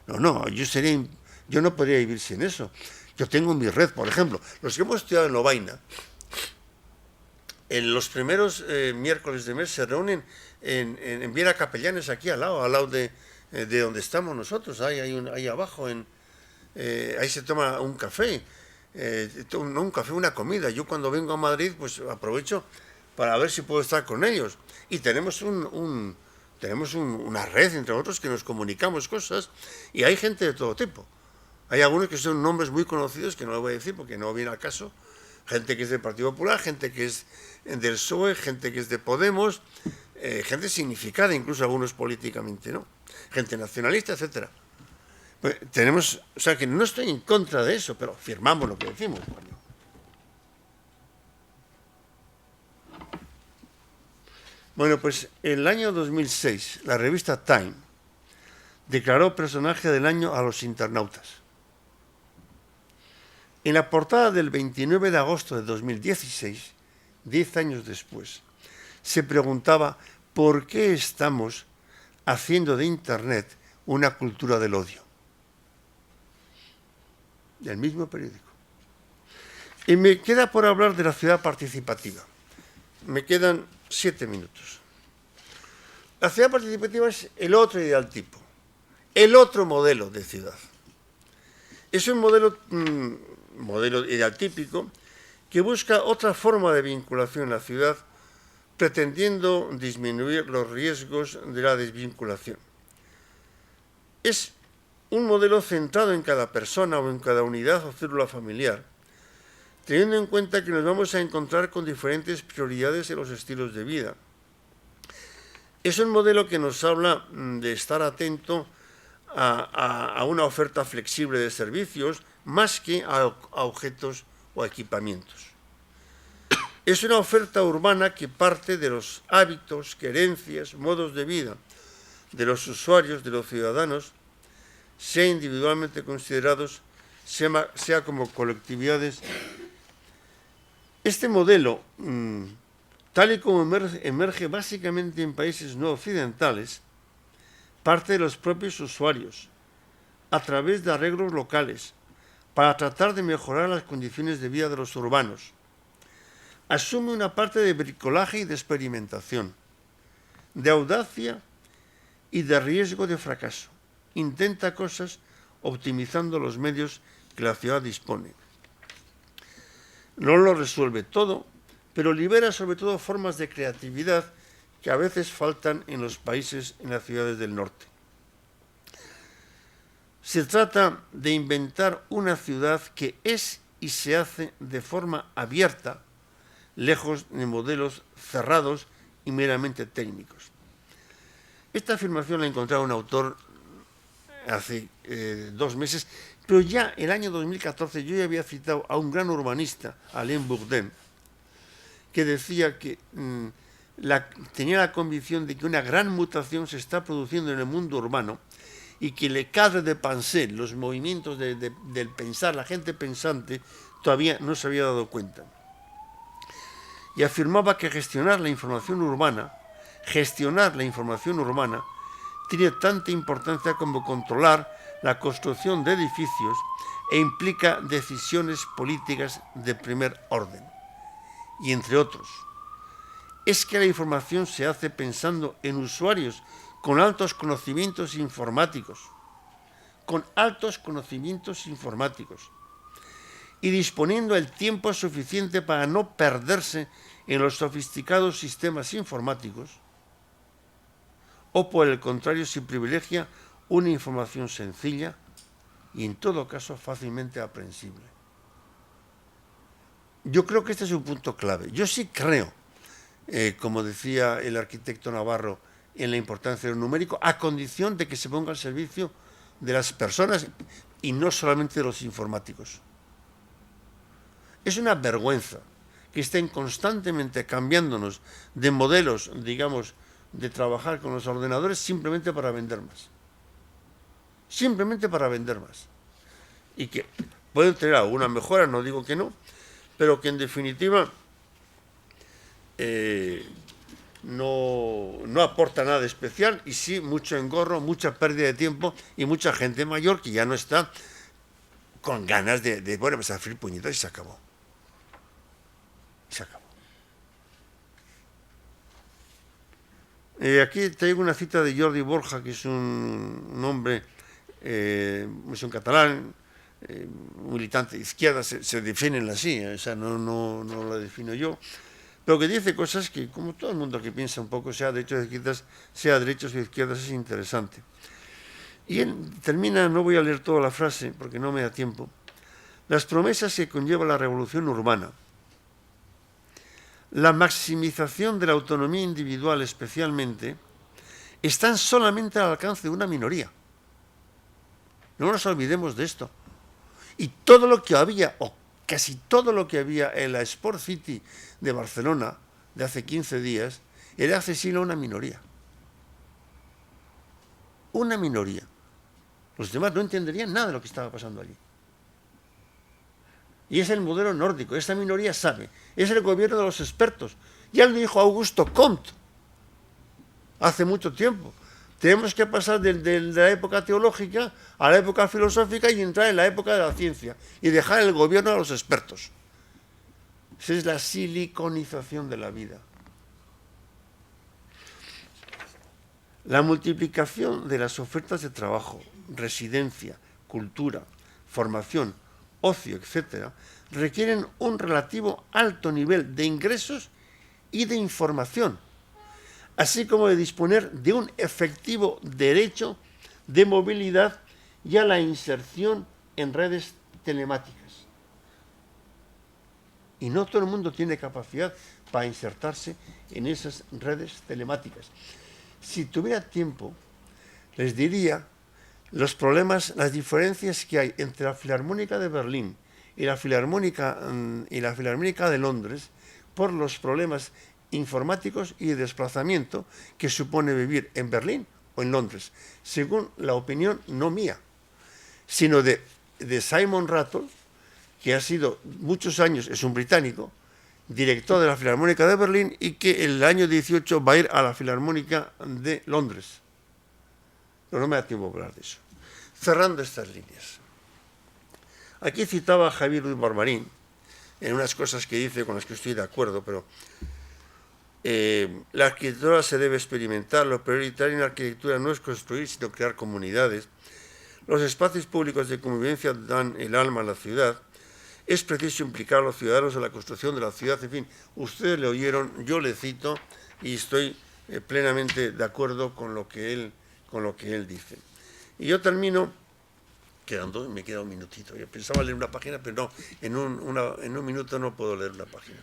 No, yo no podría vivir sin eso. Yo tengo mi red, por ejemplo, los que hemos estudiado en Lovaina, en los primeros miércoles de mes se reúnen en Viera Capellanes, aquí al lado de donde estamos nosotros, ahí abajo, ahí se toma un café. No un café, una comida. Yo cuando vengo a Madrid, pues aprovecho para ver si puedo estar con ellos. Y tenemos una red entre nosotros que nos comunicamos cosas, y hay gente de todo tipo. Hay algunos que son nombres muy conocidos que no lo voy a decir porque no viene al caso. Gente que es del Partido Popular, gente que es del PSOE, gente que es de Podemos, gente significada, incluso algunos políticamente, ¿no? Gente nacionalista, etcétera. Pues o sea que no estoy en contra de eso, pero firmamos lo que decimos. Bueno, pues en el año 2006, la revista Time declaró personaje del año a los internautas. En la portada del 29 de agosto de 2016, 10 años después, se preguntaba por qué estamos haciendo de Internet una cultura del odio. Del mismo periódico. Y me queda por hablar de la ciudad participativa. Me quedan 7 minutos. La ciudad participativa es el otro ideal tipo, el otro modelo de ciudad. Es un modelo ideal típico que busca otra forma de vinculación en la ciudad, pretendiendo disminuir los riesgos de la desvinculación. Es un modelo centrado en cada persona o en cada unidad o célula familiar, teniendo en cuenta que nos vamos a encontrar con diferentes prioridades en los estilos de vida. Es un modelo que nos habla de estar atento a una oferta flexible de servicios más que a objetos o equipamientos. Es una oferta urbana que parte de los hábitos, querencias, modos de vida de los usuarios, de los ciudadanos, sea individualmente considerados, sea como colectividades. Este modelo, tal y como emerge básicamente en países no occidentales, parte de los propios usuarios, a través de arreglos locales, para tratar de mejorar las condiciones de vida de los urbanos. Asume una parte de bricolaje y de experimentación, de audacia y de riesgo de fracaso. Intenta cosas optimizando los medios que la ciudad dispone. No lo resuelve todo, pero libera sobre todo formas de creatividad que a veces faltan en los países, en las ciudades del norte. Se trata de inventar una ciudad que es y se hace de forma abierta, lejos de modelos cerrados y meramente técnicos. Esta afirmación la encontraba un autor hace 2 meses, pero ya el año 2014 yo ya había citado a un gran urbanista, Alain Bourdin, que decía que tenía la convicción de que una gran mutación se está produciendo en el mundo urbano y que le cadre de pensée, los movimientos del pensar, la gente pensante, todavía no se había dado cuenta. Y afirmaba que gestionar la información urbana tiene tanta importancia como controlar la construcción de edificios e implica decisiones políticas de primer orden. Y entre otros, es que la información se hace pensando en usuarios con altos conocimientos informáticos, y disponiendo el tiempo suficiente para no perderse en los sofisticados sistemas informáticos, o por el contrario si privilegia una información sencilla y en todo caso fácilmente aprehensible. Yo creo que este es un punto clave. Yo sí creo, como decía el arquitecto Navarro, en la importancia del numérico, a condición de que se ponga al servicio de las personas y no solamente de los informáticos. Es una vergüenza que estén constantemente cambiándonos de modelos, digamos, de trabajar con los ordenadores simplemente para vender más. simplemente para vender más. Y que pueden tener alguna mejora, no digo que no, pero que en definitiva no aporta nada especial y sí mucho engorro, mucha pérdida de tiempo y mucha gente mayor que ya no está con ganas de bueno, pues a freír puñetas y se acabó. Se acabó. Aquí traigo una cita de Jordi Borja, que es un hombre, es un catalán, militante de izquierda, se definen así, o sea, no lo defino yo, pero que dice cosas que, como todo el mundo que piensa un poco, sea derechos o izquierdas, es interesante. Y él termina, no voy a leer toda la frase porque no me da tiempo, las promesas que conlleva la revolución urbana, la maximización de la autonomía individual especialmente, están solamente al alcance de una minoría. No nos olvidemos de esto. Y todo lo que había, o casi todo lo que había en la Sport City de Barcelona de hace 15 días, era accesible a una minoría. Una minoría. Los demás no entenderían nada de lo que estaba pasando allí. Y es el modelo nórdico. Esta minoría sabe. Es el gobierno de los expertos. Ya lo dijo Augusto Comte hace mucho tiempo. Tenemos que pasar de la época teológica a la época filosófica y entrar en la época de la ciencia y dejar el gobierno a los expertos. Esa es la siliconización de la vida. La multiplicación de las ofertas de trabajo, residencia, cultura, formación, ocio, etc., requieren un relativo alto nivel de ingresos y de información, así como de disponer de un efectivo derecho de movilidad y a la inserción en redes telemáticas. Y no todo el mundo tiene capacidad para insertarse en esas redes telemáticas. Si tuviera tiempo, les diría los problemas, las diferencias que hay entre la Filarmónica de Berlín y la Filarmónica de Londres por los problemas informáticos y de desplazamiento que supone vivir en Berlín o en Londres, según la opinión no mía, sino de Simon Rattle, que ha sido muchos años, es un británico, director de la Filarmónica de Berlín y que el año 18 va a ir a la Filarmónica de Londres. Pero no me da tiempo para hablar de eso. Cerrando estas líneas. Aquí citaba a Javier Luis Barmarín en unas cosas que dice con las que estoy de acuerdo, pero la arquitectura se debe experimentar, lo prioritario en la arquitectura no es construir, sino crear comunidades. Los espacios públicos de convivencia dan el alma a la ciudad. Es preciso implicar a los ciudadanos en la construcción de la ciudad. En fin, ustedes le oyeron, yo le cito y estoy plenamente de acuerdo con lo que él dice. Y yo termino, me queda un minutito. Yo pensaba leer una página, pero no, en un minuto no puedo leer una página.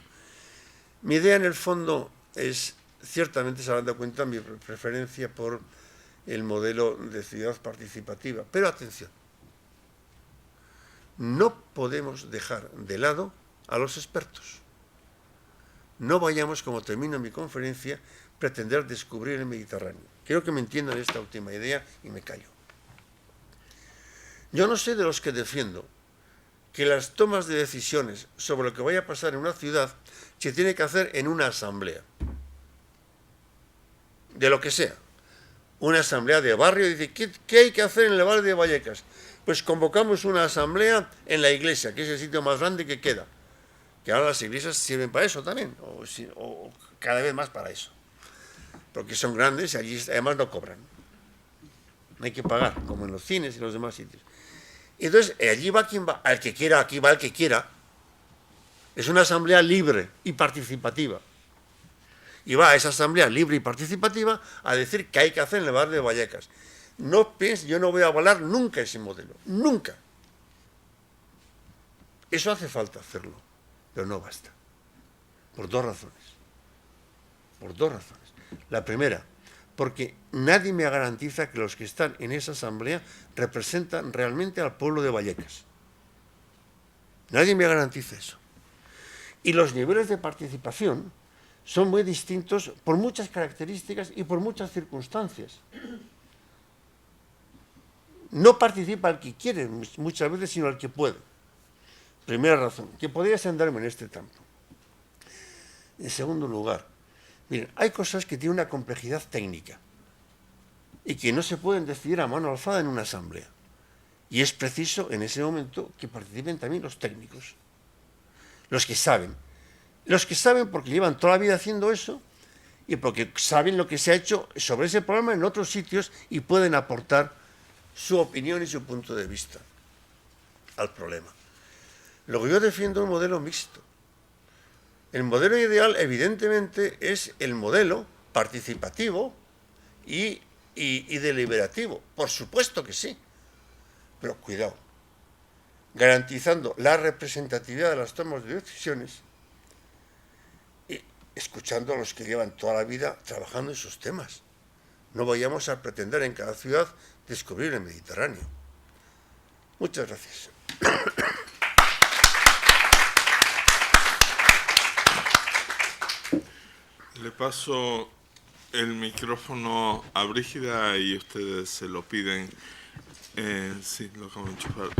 Mi idea en el fondo es, ciertamente se habrán dado cuenta, mi preferencia por el modelo de ciudad participativa. Pero atención, no podemos dejar de lado a los expertos. No vayamos, como termino mi conferencia, a pretender descubrir el Mediterráneo. Quiero que me entiendan esta última idea y me callo. Yo no sé de los que defiendo que las tomas de decisiones sobre lo que vaya a pasar en una ciudad se tiene que hacer en una asamblea. De lo que sea. Una asamblea de barrio, dice, ¿qué hay que hacer en el barrio de Vallecas? Pues convocamos una asamblea en la iglesia, que es el sitio más grande que queda. Que ahora las iglesias sirven para eso también, o cada vez más para eso. Porque son grandes y allí además no cobran. No hay que pagar, como en los cines y los demás sitios. Y entonces, allí va quien va, al que quiera, aquí va el que quiera. Es una asamblea libre y participativa. Y va a esa asamblea libre y participativa a decir qué hay que hacer en el barrio de Vallecas. No piense, yo no voy a avalar nunca ese modelo, nunca. Eso hace falta hacerlo, pero no basta. Por dos razones. Por dos razones. La primera, porque nadie me garantiza que los que están en esa asamblea representan realmente al pueblo de Vallecas. Nadie me garantiza eso. Y los niveles de participación son muy distintos por muchas características y por muchas circunstancias. no participa el que quiere muchas veces, sino el que puede. Primera razón, que podría sentarme en este campo. En segundo lugar, miren, hay cosas que tienen una complejidad técnica y que no se pueden decidir a mano alzada en una asamblea. Y es preciso en ese momento que participen también los técnicos, los que saben porque llevan toda la vida haciendo eso y porque saben lo que se ha hecho sobre ese problema en otros sitios y pueden aportar su opinión y su punto de vista al problema. Luego yo defiendo un modelo mixto. El modelo ideal, evidentemente, es el modelo participativo y deliberativo. Por supuesto que sí. Pero cuidado, garantizando la representatividad de las tomas de decisiones y escuchando a los que llevan toda la vida trabajando en esos temas. No vayamos a pretender en cada ciudad descubrir el Mediterráneo. Muchas gracias. Le paso el micrófono a Brígida y ustedes se lo piden. Sí, lo acabo de enchufar.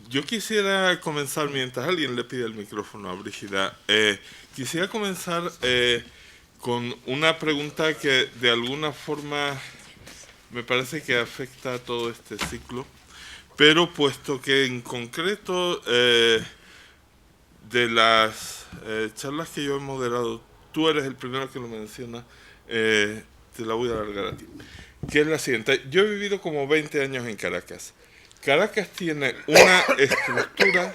Yo quisiera comenzar, mientras alguien le pide el micrófono a Brígida, quisiera comenzar con una pregunta que de alguna forma me parece que afecta a todo este ciclo, pero puesto que en concreto de las charlas que yo he moderado, tú eres el primero que lo menciona, te la voy a alargar a ti, que es la siguiente. Yo he vivido como 20 años en Caracas. Caracas tiene una estructura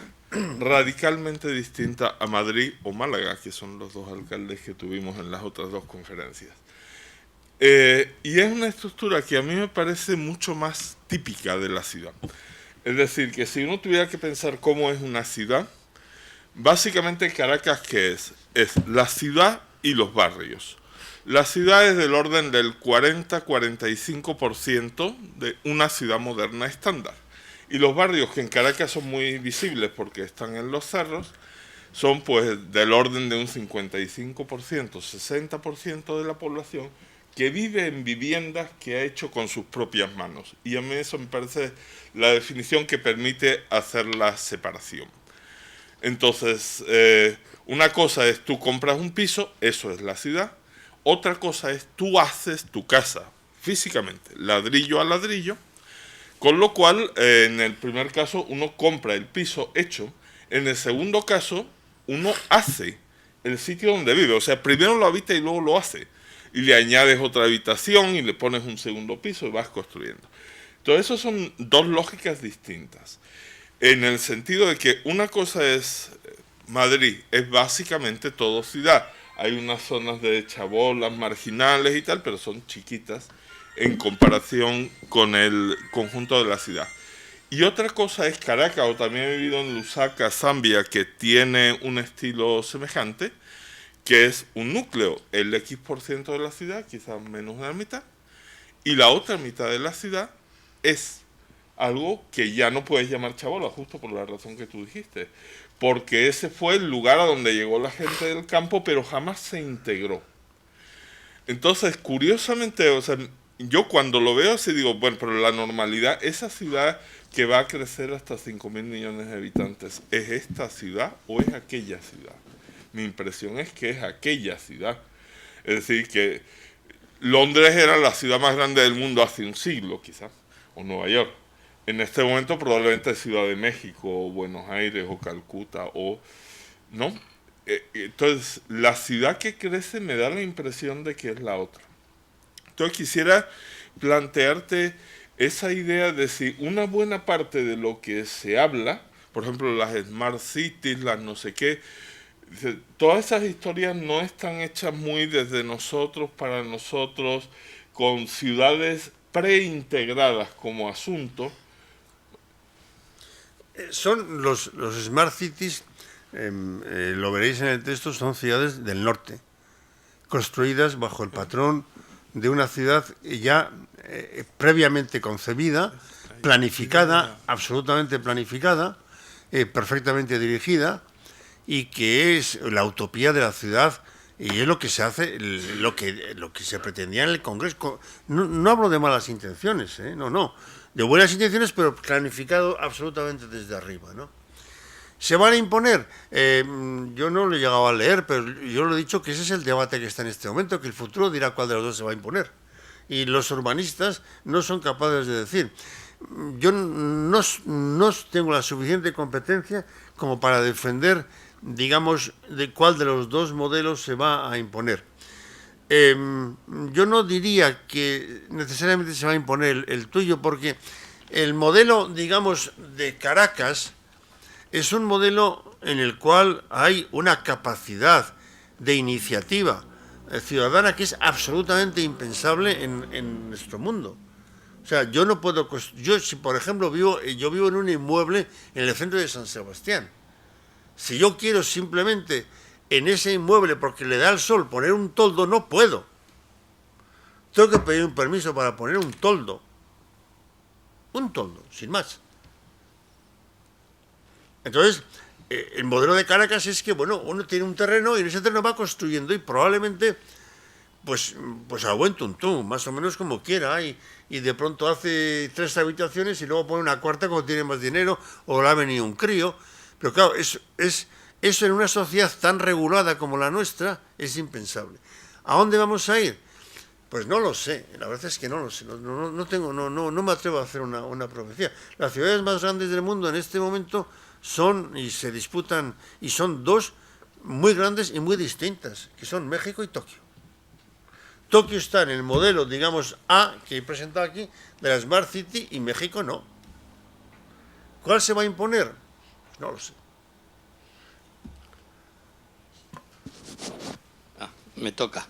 radicalmente distinta a Madrid o Málaga, que son los dos alcaldes que tuvimos en las otras dos conferencias. Y es una estructura que a mí me parece mucho más típica de la ciudad. Es decir, que si uno tuviera que pensar cómo es una ciudad, básicamente Caracas, ¿qué es? Es la ciudad y los barrios. La ciudad es del orden del 40-45% de una ciudad moderna estándar. Y los barrios, que en Caracas son muy visibles porque están en los cerros, son pues del orden de un 55%, 60% de la población que vive en viviendas que ha hecho con sus propias manos. Y a mí eso me parece la definición que permite hacer la separación. Entonces, una cosa es tú compras un piso, eso es la ciudad. Otra cosa es tú haces tu casa físicamente, ladrillo a ladrillo, con lo cual en el primer caso uno compra el piso hecho, en el segundo caso uno hace el sitio donde vive, o sea, primero lo habita y luego lo hace, y le añades otra habitación y le pones un segundo piso y vas construyendo. Entonces, eso son dos lógicas distintas, en el sentido de que una cosa es Madrid, es básicamente todo ciudad. Hay unas zonas de chabolas marginales y tal, pero son chiquitas en comparación con el conjunto de la ciudad. Y otra cosa es Caracas, o también he vivido en Lusaka, Zambia, que tiene un estilo semejante, que es un núcleo, el X% de la ciudad, quizás menos de la mitad, y la otra mitad de la ciudad es algo que ya no puedes llamar chabola, justo por la razón que tú dijiste, porque ese fue el lugar a donde llegó la gente del campo, pero jamás se integró. Entonces, curiosamente, o sea, yo cuando lo veo así digo, bueno, pero la normalidad, esa ciudad que va a crecer hasta 5.000 millones de habitantes, ¿es esta ciudad o es aquella ciudad? Mi impresión es que es aquella ciudad. Es decir, que Londres era la ciudad más grande del mundo hace un siglo, quizás, o Nueva York. En este momento probablemente es Ciudad de México, o Buenos Aires, o Calcuta, o... ¿no? Entonces, la ciudad que crece me da la impresión de que es la otra. Entonces, quisiera plantearte esa idea de si una buena parte de lo que se habla, por ejemplo, las Smart Cities, las no sé qué, todas esas historias no están hechas muy desde nosotros, para nosotros, con ciudades preintegradas como asunto. Son los Smart Cities, lo veréis en el texto, son ciudades del norte, construidas bajo el patrón de una ciudad ya previamente concebida, planificada, absolutamente planificada, perfectamente dirigida, y que es la utopía de la ciudad, y es lo que se hace, lo que se pretendía en el Congreso. No hablo de malas intenciones, no. de buenas intenciones, pero planificado absolutamente desde arriba, ¿no? ¿Se van a imponer? Yo no lo he llegado a leer, pero yo lo he dicho que ese es el debate que está en este momento, que el futuro dirá cuál de los dos se va a imponer. Y los urbanistas no son capaces de decir. Yo no tengo la suficiente competencia como para defender, digamos, de cuál de los dos modelos se va a imponer. Yo no diría que necesariamente se va a imponer el tuyo, porque el modelo, digamos, de Caracas es un modelo en el cual hay una capacidad de iniciativa ciudadana que es absolutamente impensable en nuestro mundo. O sea, yo no puedo... Yo, si por ejemplo yo vivo en un inmueble en el centro de San Sebastián. Si yo quiero simplemente en ese inmueble, porque le da el sol, poner un toldo, no puedo. Tengo que pedir un permiso para poner un toldo. Un toldo, sin más. Entonces, el modelo de Caracas es que, bueno, uno tiene un terreno y en ese terreno va construyendo y probablemente, pues a buen tuntún, más o menos como quiera, y de pronto hace 3 habitaciones y luego pone una cuarta cuando tiene más dinero o le ha venido un crío. Pero claro, eso en una sociedad tan regulada como la nuestra es impensable. ¿A dónde vamos a ir? Pues no lo sé, la verdad es que no lo sé, no me atrevo a hacer una profecía. Las ciudades más grandes del mundo en este momento son, y se disputan, y son 2 muy grandes y muy distintas, que son México y Tokio. Tokio está en el modelo, digamos, A, que he presentado aquí, de la Smart City, y México no. ¿Cuál se va a imponer? Pues no lo sé. Me toca.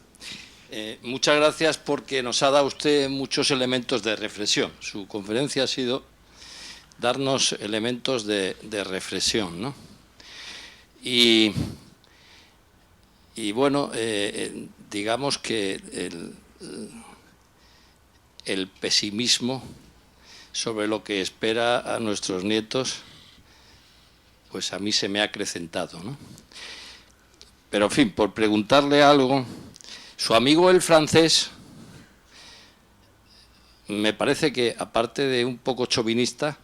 Muchas gracias porque nos ha dado usted muchos elementos de reflexión. Su conferencia ha sido darnos elementos de reflexión, ¿no? Y bueno, digamos que el pesimismo sobre lo que espera a nuestros nietos, pues a mí se me ha acrecentado, ¿no? Pero, en fin, por preguntarle algo, su amigo el francés, me parece que, aparte de un poco chauvinista,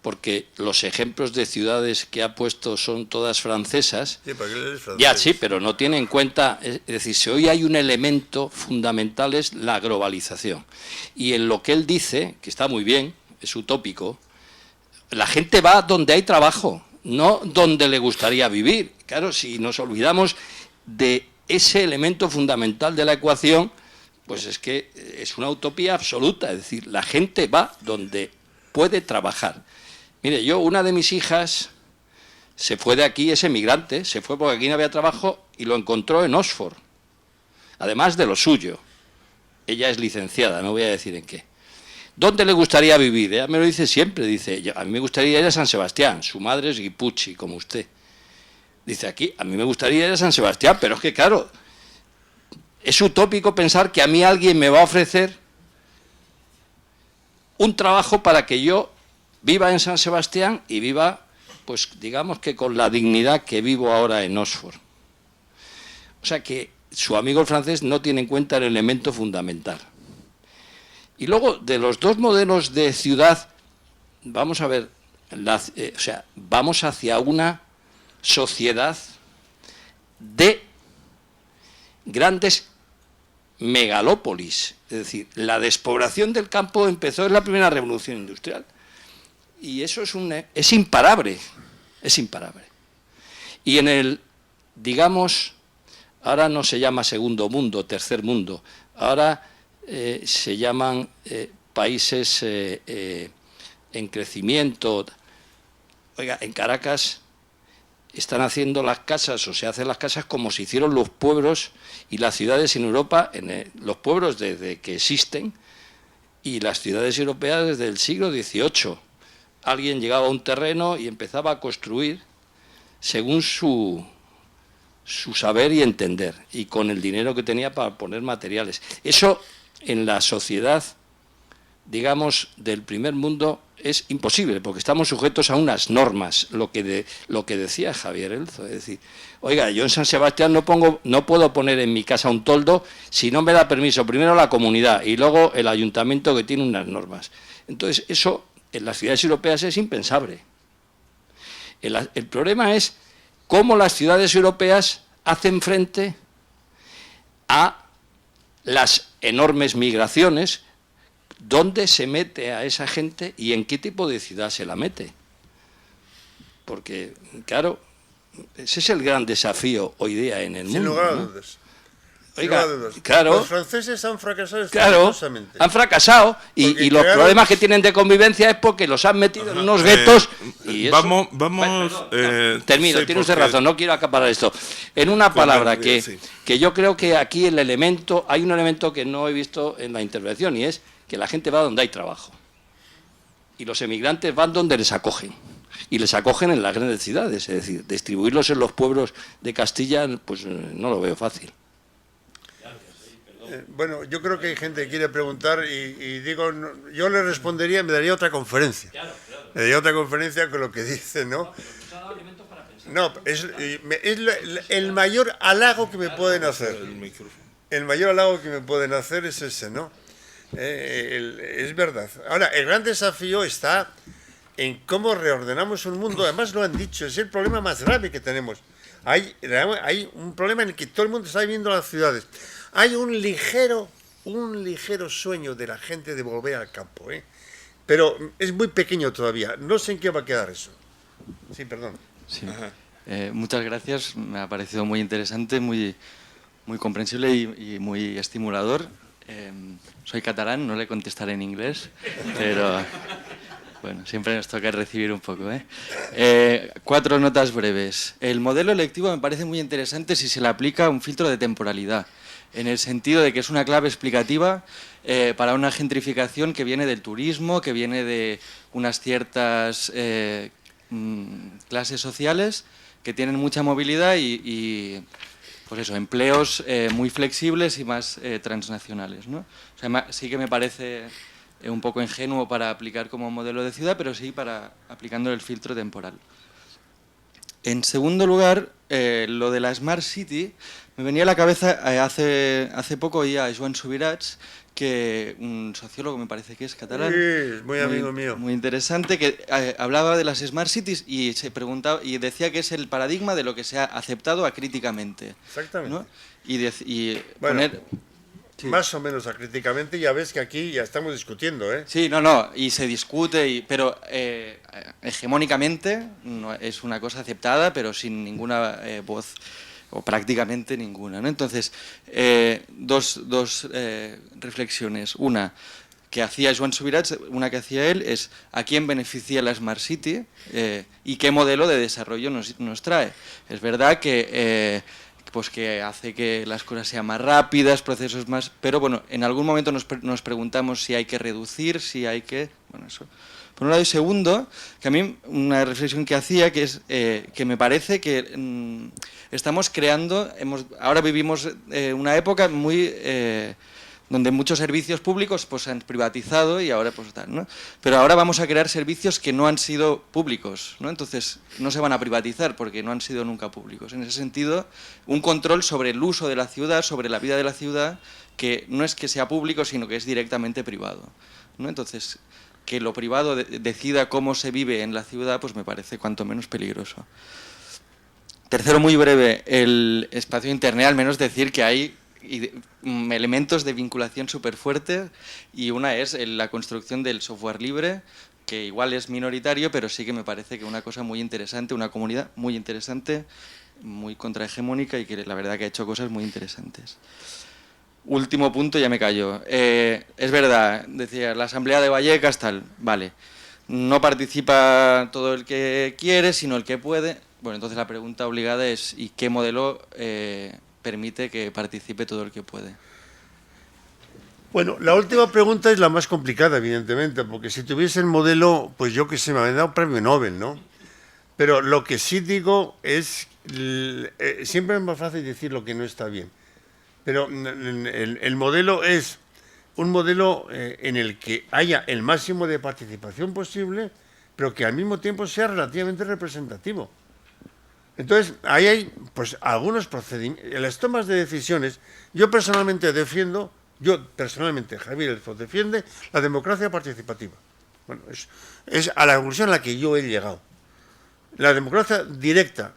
porque los ejemplos de ciudades que ha puesto son todas francesas, sí, porque él es francés. Ya, sí, pero no tiene en cuenta, es decir, si hoy hay un elemento fundamental es la globalización. Y en lo que él dice, que está muy bien, es utópico, la gente va donde hay trabajo, no donde le gustaría vivir. Claro, si nos olvidamos de ese elemento fundamental de la ecuación, pues es que es una utopía absoluta. Es decir, la gente va donde puede trabajar. Mire, una de mis hijas se fue de aquí, es emigrante, se fue porque aquí no había trabajo y lo encontró en Oxford, además de lo suyo. Ella es licenciada, no voy a decir en qué. ¿Dónde le gustaría vivir? Ella me lo dice siempre, dice, a mí me gustaría ir a San Sebastián, su madre es guipuchi, como usted. Dice, aquí, a mí me gustaría ir a San Sebastián, pero es que claro, es utópico pensar que a mí alguien me va a ofrecer un trabajo para que yo viva en San Sebastián y viva, pues digamos que con la dignidad que vivo ahora en Oxford. O sea que su amigo el francés no tiene en cuenta el elemento fundamental. Y luego, de los 2 modelos de ciudad, vamos a ver, o sea, vamos hacia una sociedad de grandes megalópolis. Es decir, la despoblación del campo empezó en la primera revolución industrial. Y eso es imparable, es imparable. Y en el, digamos, ahora no se llama segundo mundo, tercer mundo, ahora se llaman países en crecimiento. Oiga, en Caracas están haciendo las casas, o se hacen las casas como se hicieron los pueblos y las ciudades en Europa, los pueblos desde que existen, y las ciudades europeas desde el siglo XVIII. Alguien llegaba a un terreno y empezaba a construir según su saber y entender, y con el dinero que tenía para poner materiales. Eso en la sociedad digamos, del primer mundo es imposible, porque estamos sujetos a unas normas, lo que decía Javier Elzo, es decir, oiga, yo en San Sebastián no puedo poner en mi casa un toldo si no me da permiso primero la comunidad y luego el ayuntamiento, que tiene unas normas. Entonces, eso en las ciudades europeas es impensable. El problema es cómo las ciudades europeas hacen frente a las enormes migraciones, dónde se mete a esa gente y en qué tipo de ciudad se la mete. Porque, claro, ese es el gran desafío hoy día en el mundo. Sin lugar a ¿no? dudas. Oiga, Sin lugar a dudas. claro, Los franceses han fracasado claro, estrepitosamente. han fracasado y los problemas que tienen de convivencia es porque los han metido en unos guetos. Y eso, termino, sí, tiene usted porque- razón, no quiero acaparar esto. En una palabra, sí. que yo creo que aquí hay un elemento que no he visto en la intervención, y es que la gente va donde hay trabajo. Y los emigrantes van donde les acogen. Y les acogen en las grandes ciudades. Es decir, distribuirlos en los pueblos de Castilla, pues no lo veo fácil. Bueno, yo creo que hay gente que quiere preguntar y digo, yo le respondería, me daría otra conferencia. Me daría otra conferencia con lo que dice, ¿no? No, es el mayor halago que me pueden hacer. El mayor halago que me pueden hacer es ese, ¿no? Es verdad. Ahora, el gran desafío está en cómo reordenamos un mundo. Además lo han dicho, es el problema más grave que tenemos. Hay un problema en el que todo el mundo está viviendo las ciudades. Hay un ligero sueño de la gente de volver al campo, ¿eh? Pero es muy pequeño todavía. No sé en qué va a quedar eso. Sí, perdón. Sí. Muchas gracias, me ha parecido muy interesante, muy comprensible y muy estimulador. Soy catalán, no le contestaré en inglés, pero bueno, siempre nos toca recibir un poco, ¿eh? 4 notas breves. El modelo electivo me parece muy interesante si se le aplica un filtro de temporalidad, en el sentido de que es una clave explicativa para una gentrificación que viene del turismo, que viene de unas ciertas clases sociales que tienen mucha movilidad y pues eso, empleos muy flexibles y más transnacionales, ¿no? O sea, sí que me parece un poco ingenuo para aplicar como modelo de ciudad, pero sí para aplicando el filtro temporal. En segundo lugar, lo de la Smart City, me venía a la cabeza, hace poco oí a Joan Subirats, que un sociólogo, me parece que es catalán, Sí, muy amigo mío. muy interesante, que hablaba de las Smart Cities y se preguntaba y decía que es el paradigma de lo que se ha aceptado acríticamente. Exactamente. ¿no? Y Bueno, poner... Sí. Más o menos acríticamente, ya ves que aquí ya estamos discutiendo, ¿eh? Sí, no, y se discute, pero hegemónicamente no, es una cosa aceptada, pero sin ninguna voz, o prácticamente ninguna, ¿no? Entonces, dos reflexiones. Una que hacía Joan Subirats, una que hacía él, es a quién beneficia la Smart City y qué modelo de desarrollo nos trae. Es verdad que... pues que hace que las cosas sean más rápidas, procesos más... Pero bueno, en algún momento nos preguntamos si hay que reducir, si hay que... Bueno, eso. Por un lado, y segundo, que a mí una reflexión que hacía, que es que me parece que estamos creando... ahora vivimos una época muy... donde muchos servicios públicos pues se han privatizado y ahora pues tal, ¿no? Pero ahora vamos a crear servicios que no han sido públicos, ¿no? Entonces no se van a privatizar porque no han sido nunca públicos. En ese sentido, un control sobre el uso de la ciudad, sobre la vida de la ciudad, que no es que sea público, sino que es directamente privado, ¿no? Entonces, que lo privado decida cómo se vive en la ciudad, pues me parece cuanto menos peligroso. Tercero, muy breve, el espacio Internet, al menos decir que hay elementos de vinculación súper fuertes y una es la construcción del software libre, que igual es minoritario, pero sí que me parece que una cosa muy interesante, una comunidad muy interesante, muy contrahegemónica y que la verdad que ha hecho cosas muy interesantes. Último punto, ya me callo. Es verdad, decía, la Asamblea de Vallecas, tal, vale, no participa todo el que quiere, sino el que puede. Bueno, entonces la pregunta obligada es, ¿y qué modelo permite que participe todo el que puede? Bueno, la última pregunta es la más complicada, evidentemente, porque si tuviese el modelo, pues yo que sé, me habrían dado un premio Nobel, ¿no? Pero lo que sí digo es, siempre es más fácil decir lo que no está bien, pero el modelo es un modelo en el que haya el máximo de participación posible, pero que al mismo tiempo sea relativamente representativo. Entonces, ahí hay pues algunos procedimientos. En las tomas de decisiones, yo personalmente, Javier Elzo, defiende la democracia participativa. Bueno, es a la conclusión a la que yo he llegado. La democracia directa,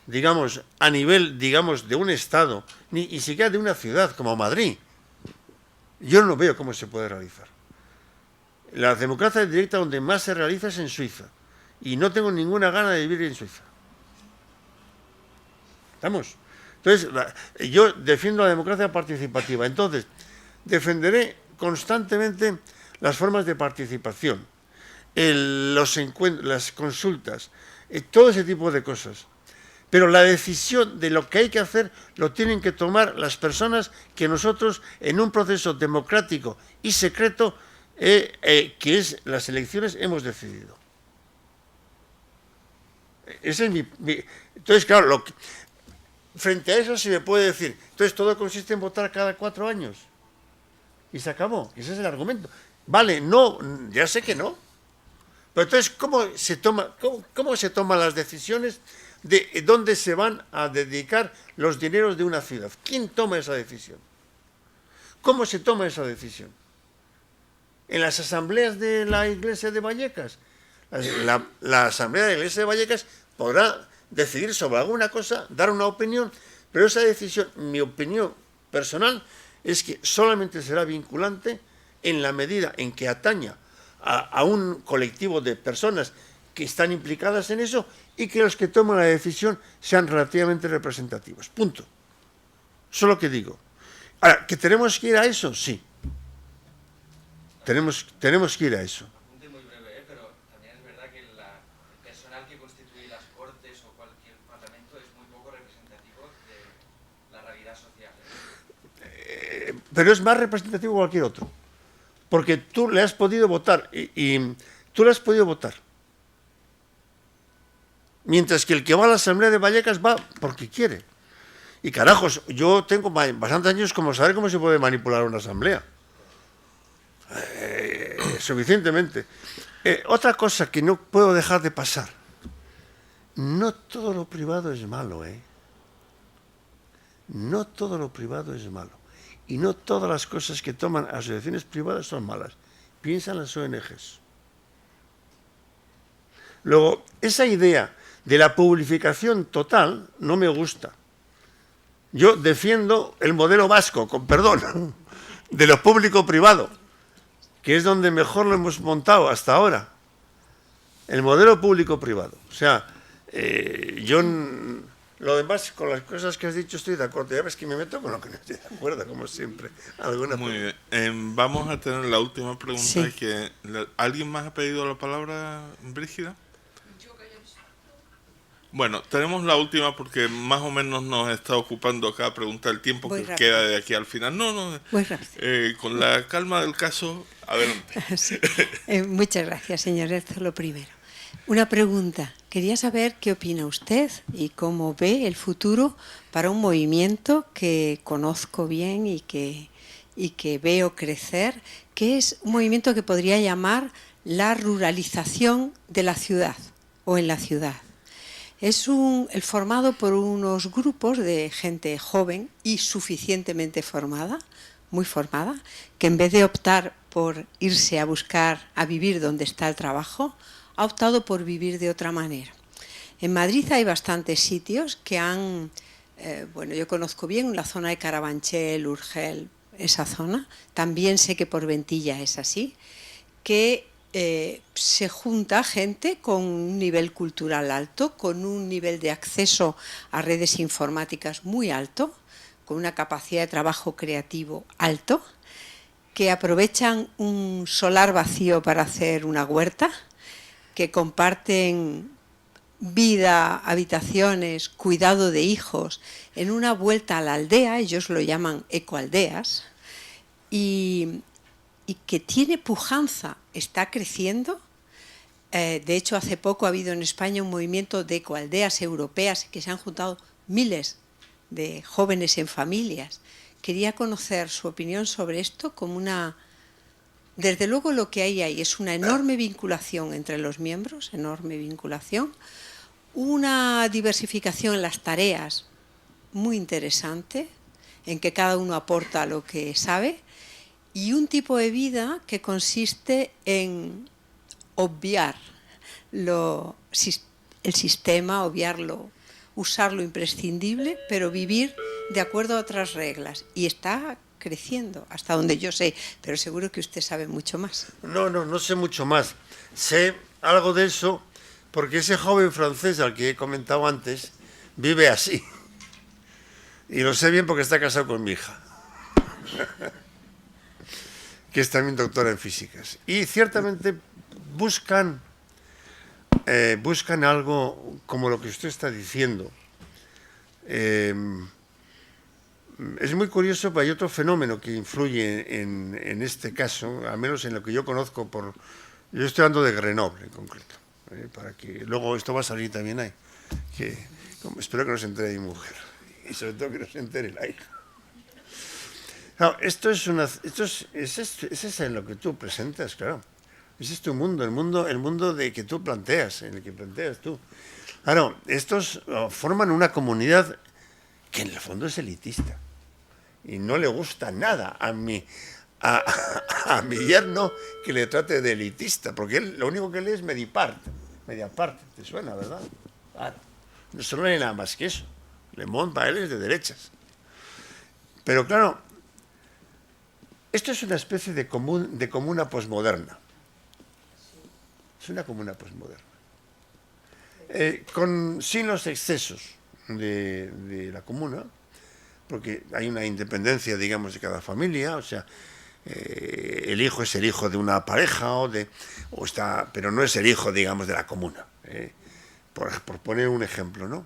digamos, a nivel, digamos, de un Estado, ni siquiera de una ciudad como Madrid, yo no veo cómo se puede realizar. La democracia directa donde más se realiza es en Suiza. Y no tengo ninguna gana de vivir en Suiza. ¿Estamos? Entonces, yo defiendo la democracia participativa. Entonces, defenderé constantemente las formas de participación, los encuentros, las consultas, todo ese tipo de cosas. Pero la decisión de lo que hay que hacer lo tienen que tomar las personas que nosotros, en un proceso democrático y secreto, que es las elecciones, hemos decidido. Ese es entonces, claro, frente a eso se me puede decir, entonces todo consiste en votar cada 4 años. Y se acabó. Ese es el argumento. Vale, no, ya sé que no. Pero entonces, ¿cómo se toman las decisiones de dónde se van a dedicar los dineros de una ciudad? ¿Quién toma esa decisión? ¿Cómo se toma esa decisión? ¿En las asambleas de la Iglesia de Vallecas? La asamblea de la Iglesia de Vallecas podrá decidir sobre alguna cosa, dar una opinión, pero esa decisión, mi opinión personal, es que solamente será vinculante en la medida en que ataña a un colectivo de personas que están implicadas en eso y que los que toman la decisión sean relativamente representativos. Punto. Eso es lo que digo. Ahora, ¿que tenemos que ir a eso? Sí. Tenemos que ir a eso. Apunte muy breve, pero también es verdad que el personal que constituye las Cortes o cualquier parlamento es muy poco representativo de la realidad social. Pero es más representativo que cualquier otro. Porque tú le has podido votar y tú le has podido votar. Mientras que el que va a la Asamblea de Vallecas va porque quiere. Y carajos, yo tengo bastantes años como saber cómo se puede manipular una asamblea. Suficientemente. Otra cosa que no puedo dejar de pasar. No todo lo privado es malo, No todo lo privado es malo. Y no todas las cosas que toman asociaciones privadas son malas. Piensa en las ONGs. Luego, esa idea de la publificación total no me gusta. Yo defiendo el modelo vasco, con perdón, de lo público-privado, que es donde mejor lo hemos montado hasta ahora. El modelo público-privado. O sea, yo... Lo demás, con las cosas que has dicho, estoy de acuerdo. Ya ves que me meto con lo que no estoy de acuerdo, como siempre. Muy bien. Vamos a tener la última pregunta. Sí. ¿Alguien más ha pedido la palabra, Brígida? Bueno, tenemos la última porque más o menos nos está ocupando cada pregunta el tiempo Voy que rápido. queda de aquí al final. No, Muy rápido. con la calma del caso, adelante. Sí. Muchas gracias, señor Elzo. Lo primero, una pregunta. Quería saber qué opina usted y cómo ve el futuro para un movimiento que conozco bien y que veo crecer, que es un movimiento que podría llamar la ruralización de la ciudad o en la ciudad. Es el formado por unos grupos de gente joven y suficientemente formada, muy formada, que en vez de optar por irse a vivir donde está el trabajo, ha optado por vivir de otra manera. En Madrid hay bastantes sitios que han, yo conozco bien la zona de Carabanchel, Urgel, esa zona. También sé que por Ventilla es así, que se junta gente con un nivel cultural alto, con un nivel de acceso a redes informáticas muy alto, con una capacidad de trabajo creativo alto, que aprovechan un solar vacío para hacer una huerta, que comparten vida, habitaciones, cuidado de hijos, en una vuelta a la aldea, ellos lo llaman ecoaldeas, y que tiene pujanza, está creciendo. De hecho, hace poco ha habido en España un movimiento de ecoaldeas europeas que se han juntado miles de jóvenes en familias quería conocer su opinión sobre esto como una... Desde luego lo que hay ahí es una enorme vinculación entre los miembros, enorme vinculación, una diversificación en las tareas muy interesante, en que cada uno aporta lo que sabe, y un tipo de vida que consiste en obviar el sistema, obviarlo, usar lo imprescindible, pero vivir de acuerdo a otras reglas. Y está creciendo, hasta donde yo sé, pero seguro que usted sabe mucho más. No sé mucho más. Sé algo de eso porque ese joven francés al que he comentado antes vive así. Y lo sé bien porque está casado con mi hija, que es también doctora en físicas. Y ciertamente buscan algo como lo que usted está diciendo. Es muy curioso, pero hay otro fenómeno que influye en este caso, al menos en lo que yo conozco yo estoy hablando de Grenoble en concreto, para que luego esto va a salir también ahí, espero que no se entere mi mujer, y sobre todo que no se entere la hija. Claro, es en lo que tú presentas, claro. Ese es tu mundo, el mundo de que tú planteas, en el que planteas tú. Claro, estos forman una comunidad que en el fondo es elitista. Y no le gusta nada a mi yerno que le trate de elitista, porque él lo único que lee es Mediapart, ¿te suena, verdad? Claro. No solo lee nada más que eso. Le Monde para él es de derechas. Pero claro, esto es una especie de comuna posmoderna. Es una comuna posmoderna. Sin los excesos de la comuna, porque hay una independencia, digamos, de cada familia, o sea, el hijo es el hijo de una pareja, pero no es el hijo, digamos, de la comuna, por poner un ejemplo, ¿no?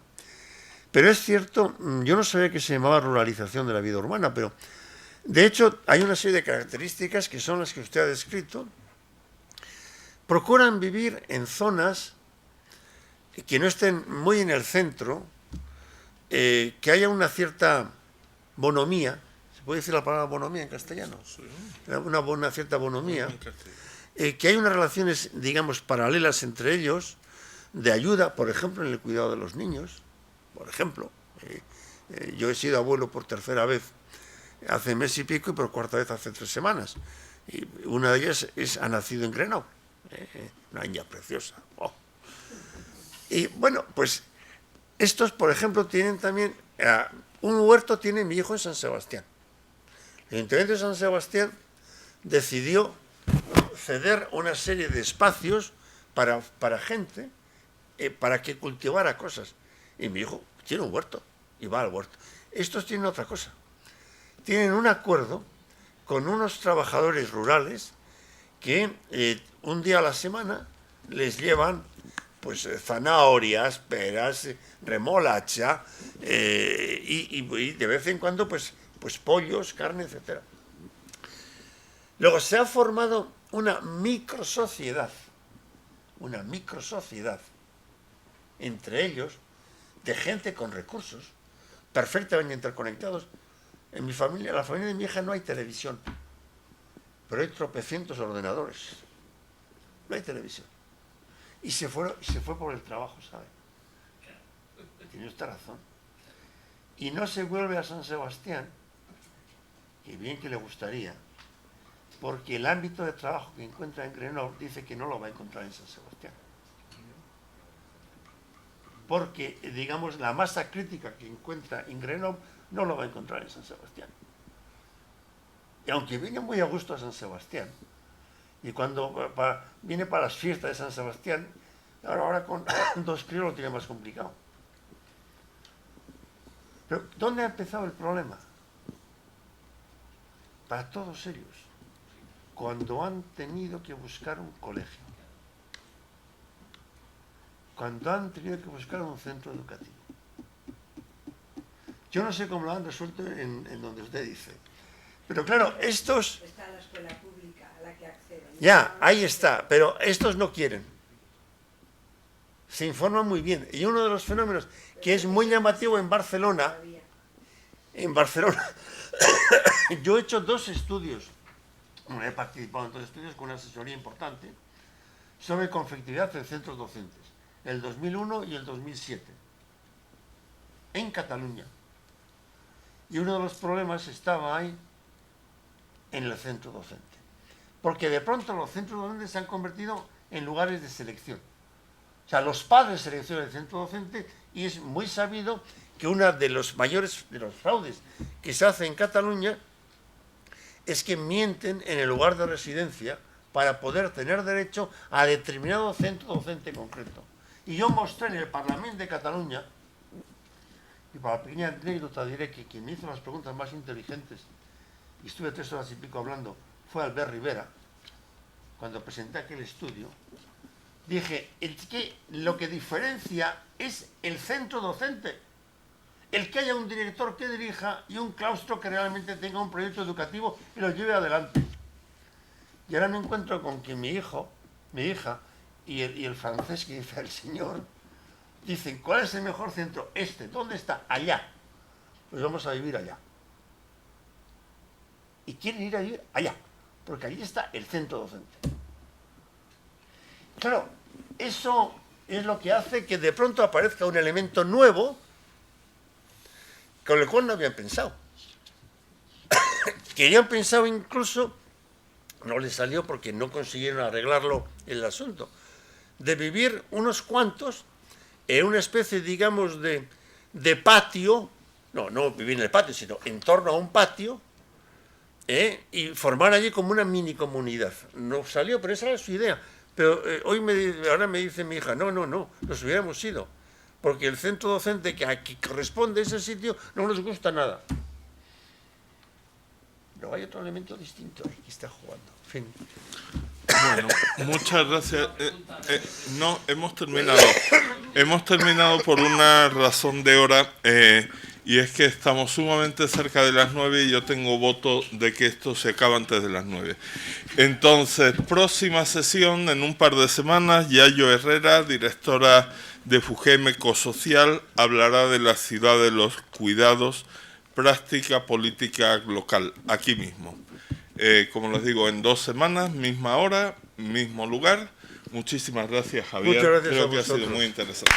Pero es cierto, yo no sabía que se llamaba ruralización de la vida urbana, pero de hecho hay una serie de características que son las que usted ha descrito. Procuran vivir en zonas que no estén muy en el centro, que haya una cierta bonomía, ¿se puede decir la palabra bonomía en castellano? Sí. Una cierta bonomía, que hay unas relaciones, digamos, paralelas entre ellos, de ayuda, por ejemplo, en el cuidado de los niños, por ejemplo. Yo he sido abuelo por tercera vez hace mes y pico y por cuarta vez hace 3 semanas. Y una de ellas ha nacido en Grenoble, una niña preciosa. Oh. Y bueno, pues estos, por ejemplo, tienen también... un huerto tiene mi hijo en San Sebastián. El Ayuntamiento de San Sebastián decidió ceder una serie de espacios para gente, para que cultivara cosas. Y mi hijo tiene un huerto y va al huerto. Estos tienen otra cosa. Tienen un acuerdo con unos trabajadores rurales que un día a la semana les llevan pues zanahorias, peras, remolacha y de vez en cuando pues pollos, carne, etc. Luego se ha formado una microsociedad entre ellos, de gente con recursos, perfectamente interconectados. En mi familia, la familia de mi hija, no hay televisión, pero hay tropecientos ordenadores. No hay televisión. Y se fue por el trabajo, ¿sabe? Tiene usted razón. Y no se vuelve a San Sebastián, que bien que le gustaría, porque el ámbito de trabajo que encuentra en Grenoble dice que no lo va a encontrar en San Sebastián. Porque, digamos, la masa crítica que encuentra en Grenoble no lo va a encontrar en San Sebastián. Y aunque viene muy a gusto a San Sebastián, y cuando viene para las fiestas de San Sebastián, ahora con 2 críos lo tiene más complicado. Pero ¿dónde ha empezado el problema? Para todos ellos, cuando han tenido que buscar un colegio, cuando han tenido que buscar un centro educativo. Yo no sé cómo lo han resuelto en donde usted dice. Pero claro, estos... Está la escuela pública a la que acceden. Ya, ahí está, pero estos no quieren. Se informan muy bien. Y uno de los fenómenos que es muy llamativo en Barcelona, Yo he hecho 2 estudios, bueno, he participado en 2 estudios con una asesoría importante sobre conflictividad en centros docentes, el 2001 y el 2007, en Cataluña. Y uno de los problemas estaba ahí en el centro docente, porque de pronto los centros docentes se han convertido en lugares de selección. O sea, los padres seleccionan el centro docente y es muy sabido que uno de los mayores de los fraudes que se hace en Cataluña es que mienten en el lugar de residencia para poder tener derecho a determinado centro docente concreto. Y yo mostré en el Parlamento de Cataluña, y para la pequeña anécdota diré que quien me hizo las preguntas más inteligentes, y estuve 3 horas y pico hablando, fue Albert Rivera, cuando presenté aquel estudio. Dije, es que lo que diferencia es el centro docente, el que haya un director que dirija y un claustro que realmente tenga un proyecto educativo y lo lleve adelante. Y ahora me encuentro con que mi hija y el francés que dice el señor, dicen, ¿cuál es el mejor centro? Este. ¿Dónde está? Allá. Pues vamos a vivir allá. Y quieren ir a vivir allá, porque allí está el centro docente. Claro, eso es lo que hace que de pronto aparezca un elemento nuevo con el cual no habían pensado. Querían pensado incluso, no les salió porque no consiguieron arreglarlo el asunto, de vivir unos cuantos en una especie, digamos, de patio, no vivir en el patio, sino en torno a un patio, y formar allí como una mini comunidad. No salió, pero esa era su idea. Pero ahora me dice mi hija, no, nos hubiéramos ido, porque el centro docente que aquí corresponde a ese sitio no nos gusta nada. No hay otro elemento distinto que está jugando. En fin. Bueno, muchas gracias. No, hemos terminado. Hemos terminado por una razón de hora, y es que estamos sumamente cerca de las 9 y yo tengo voto de que esto se acaba antes de las 9. Entonces, próxima sesión en un par de semanas, Yayo Herrera, directora de FUGEM Ecosocial, hablará de la ciudad de los cuidados, práctica política local, aquí mismo. Como les digo, en 2 semanas, misma hora, mismo lugar. Muchísimas gracias, Javier. Muchas gracias Creo a que ha sido vosotros. muy interesante.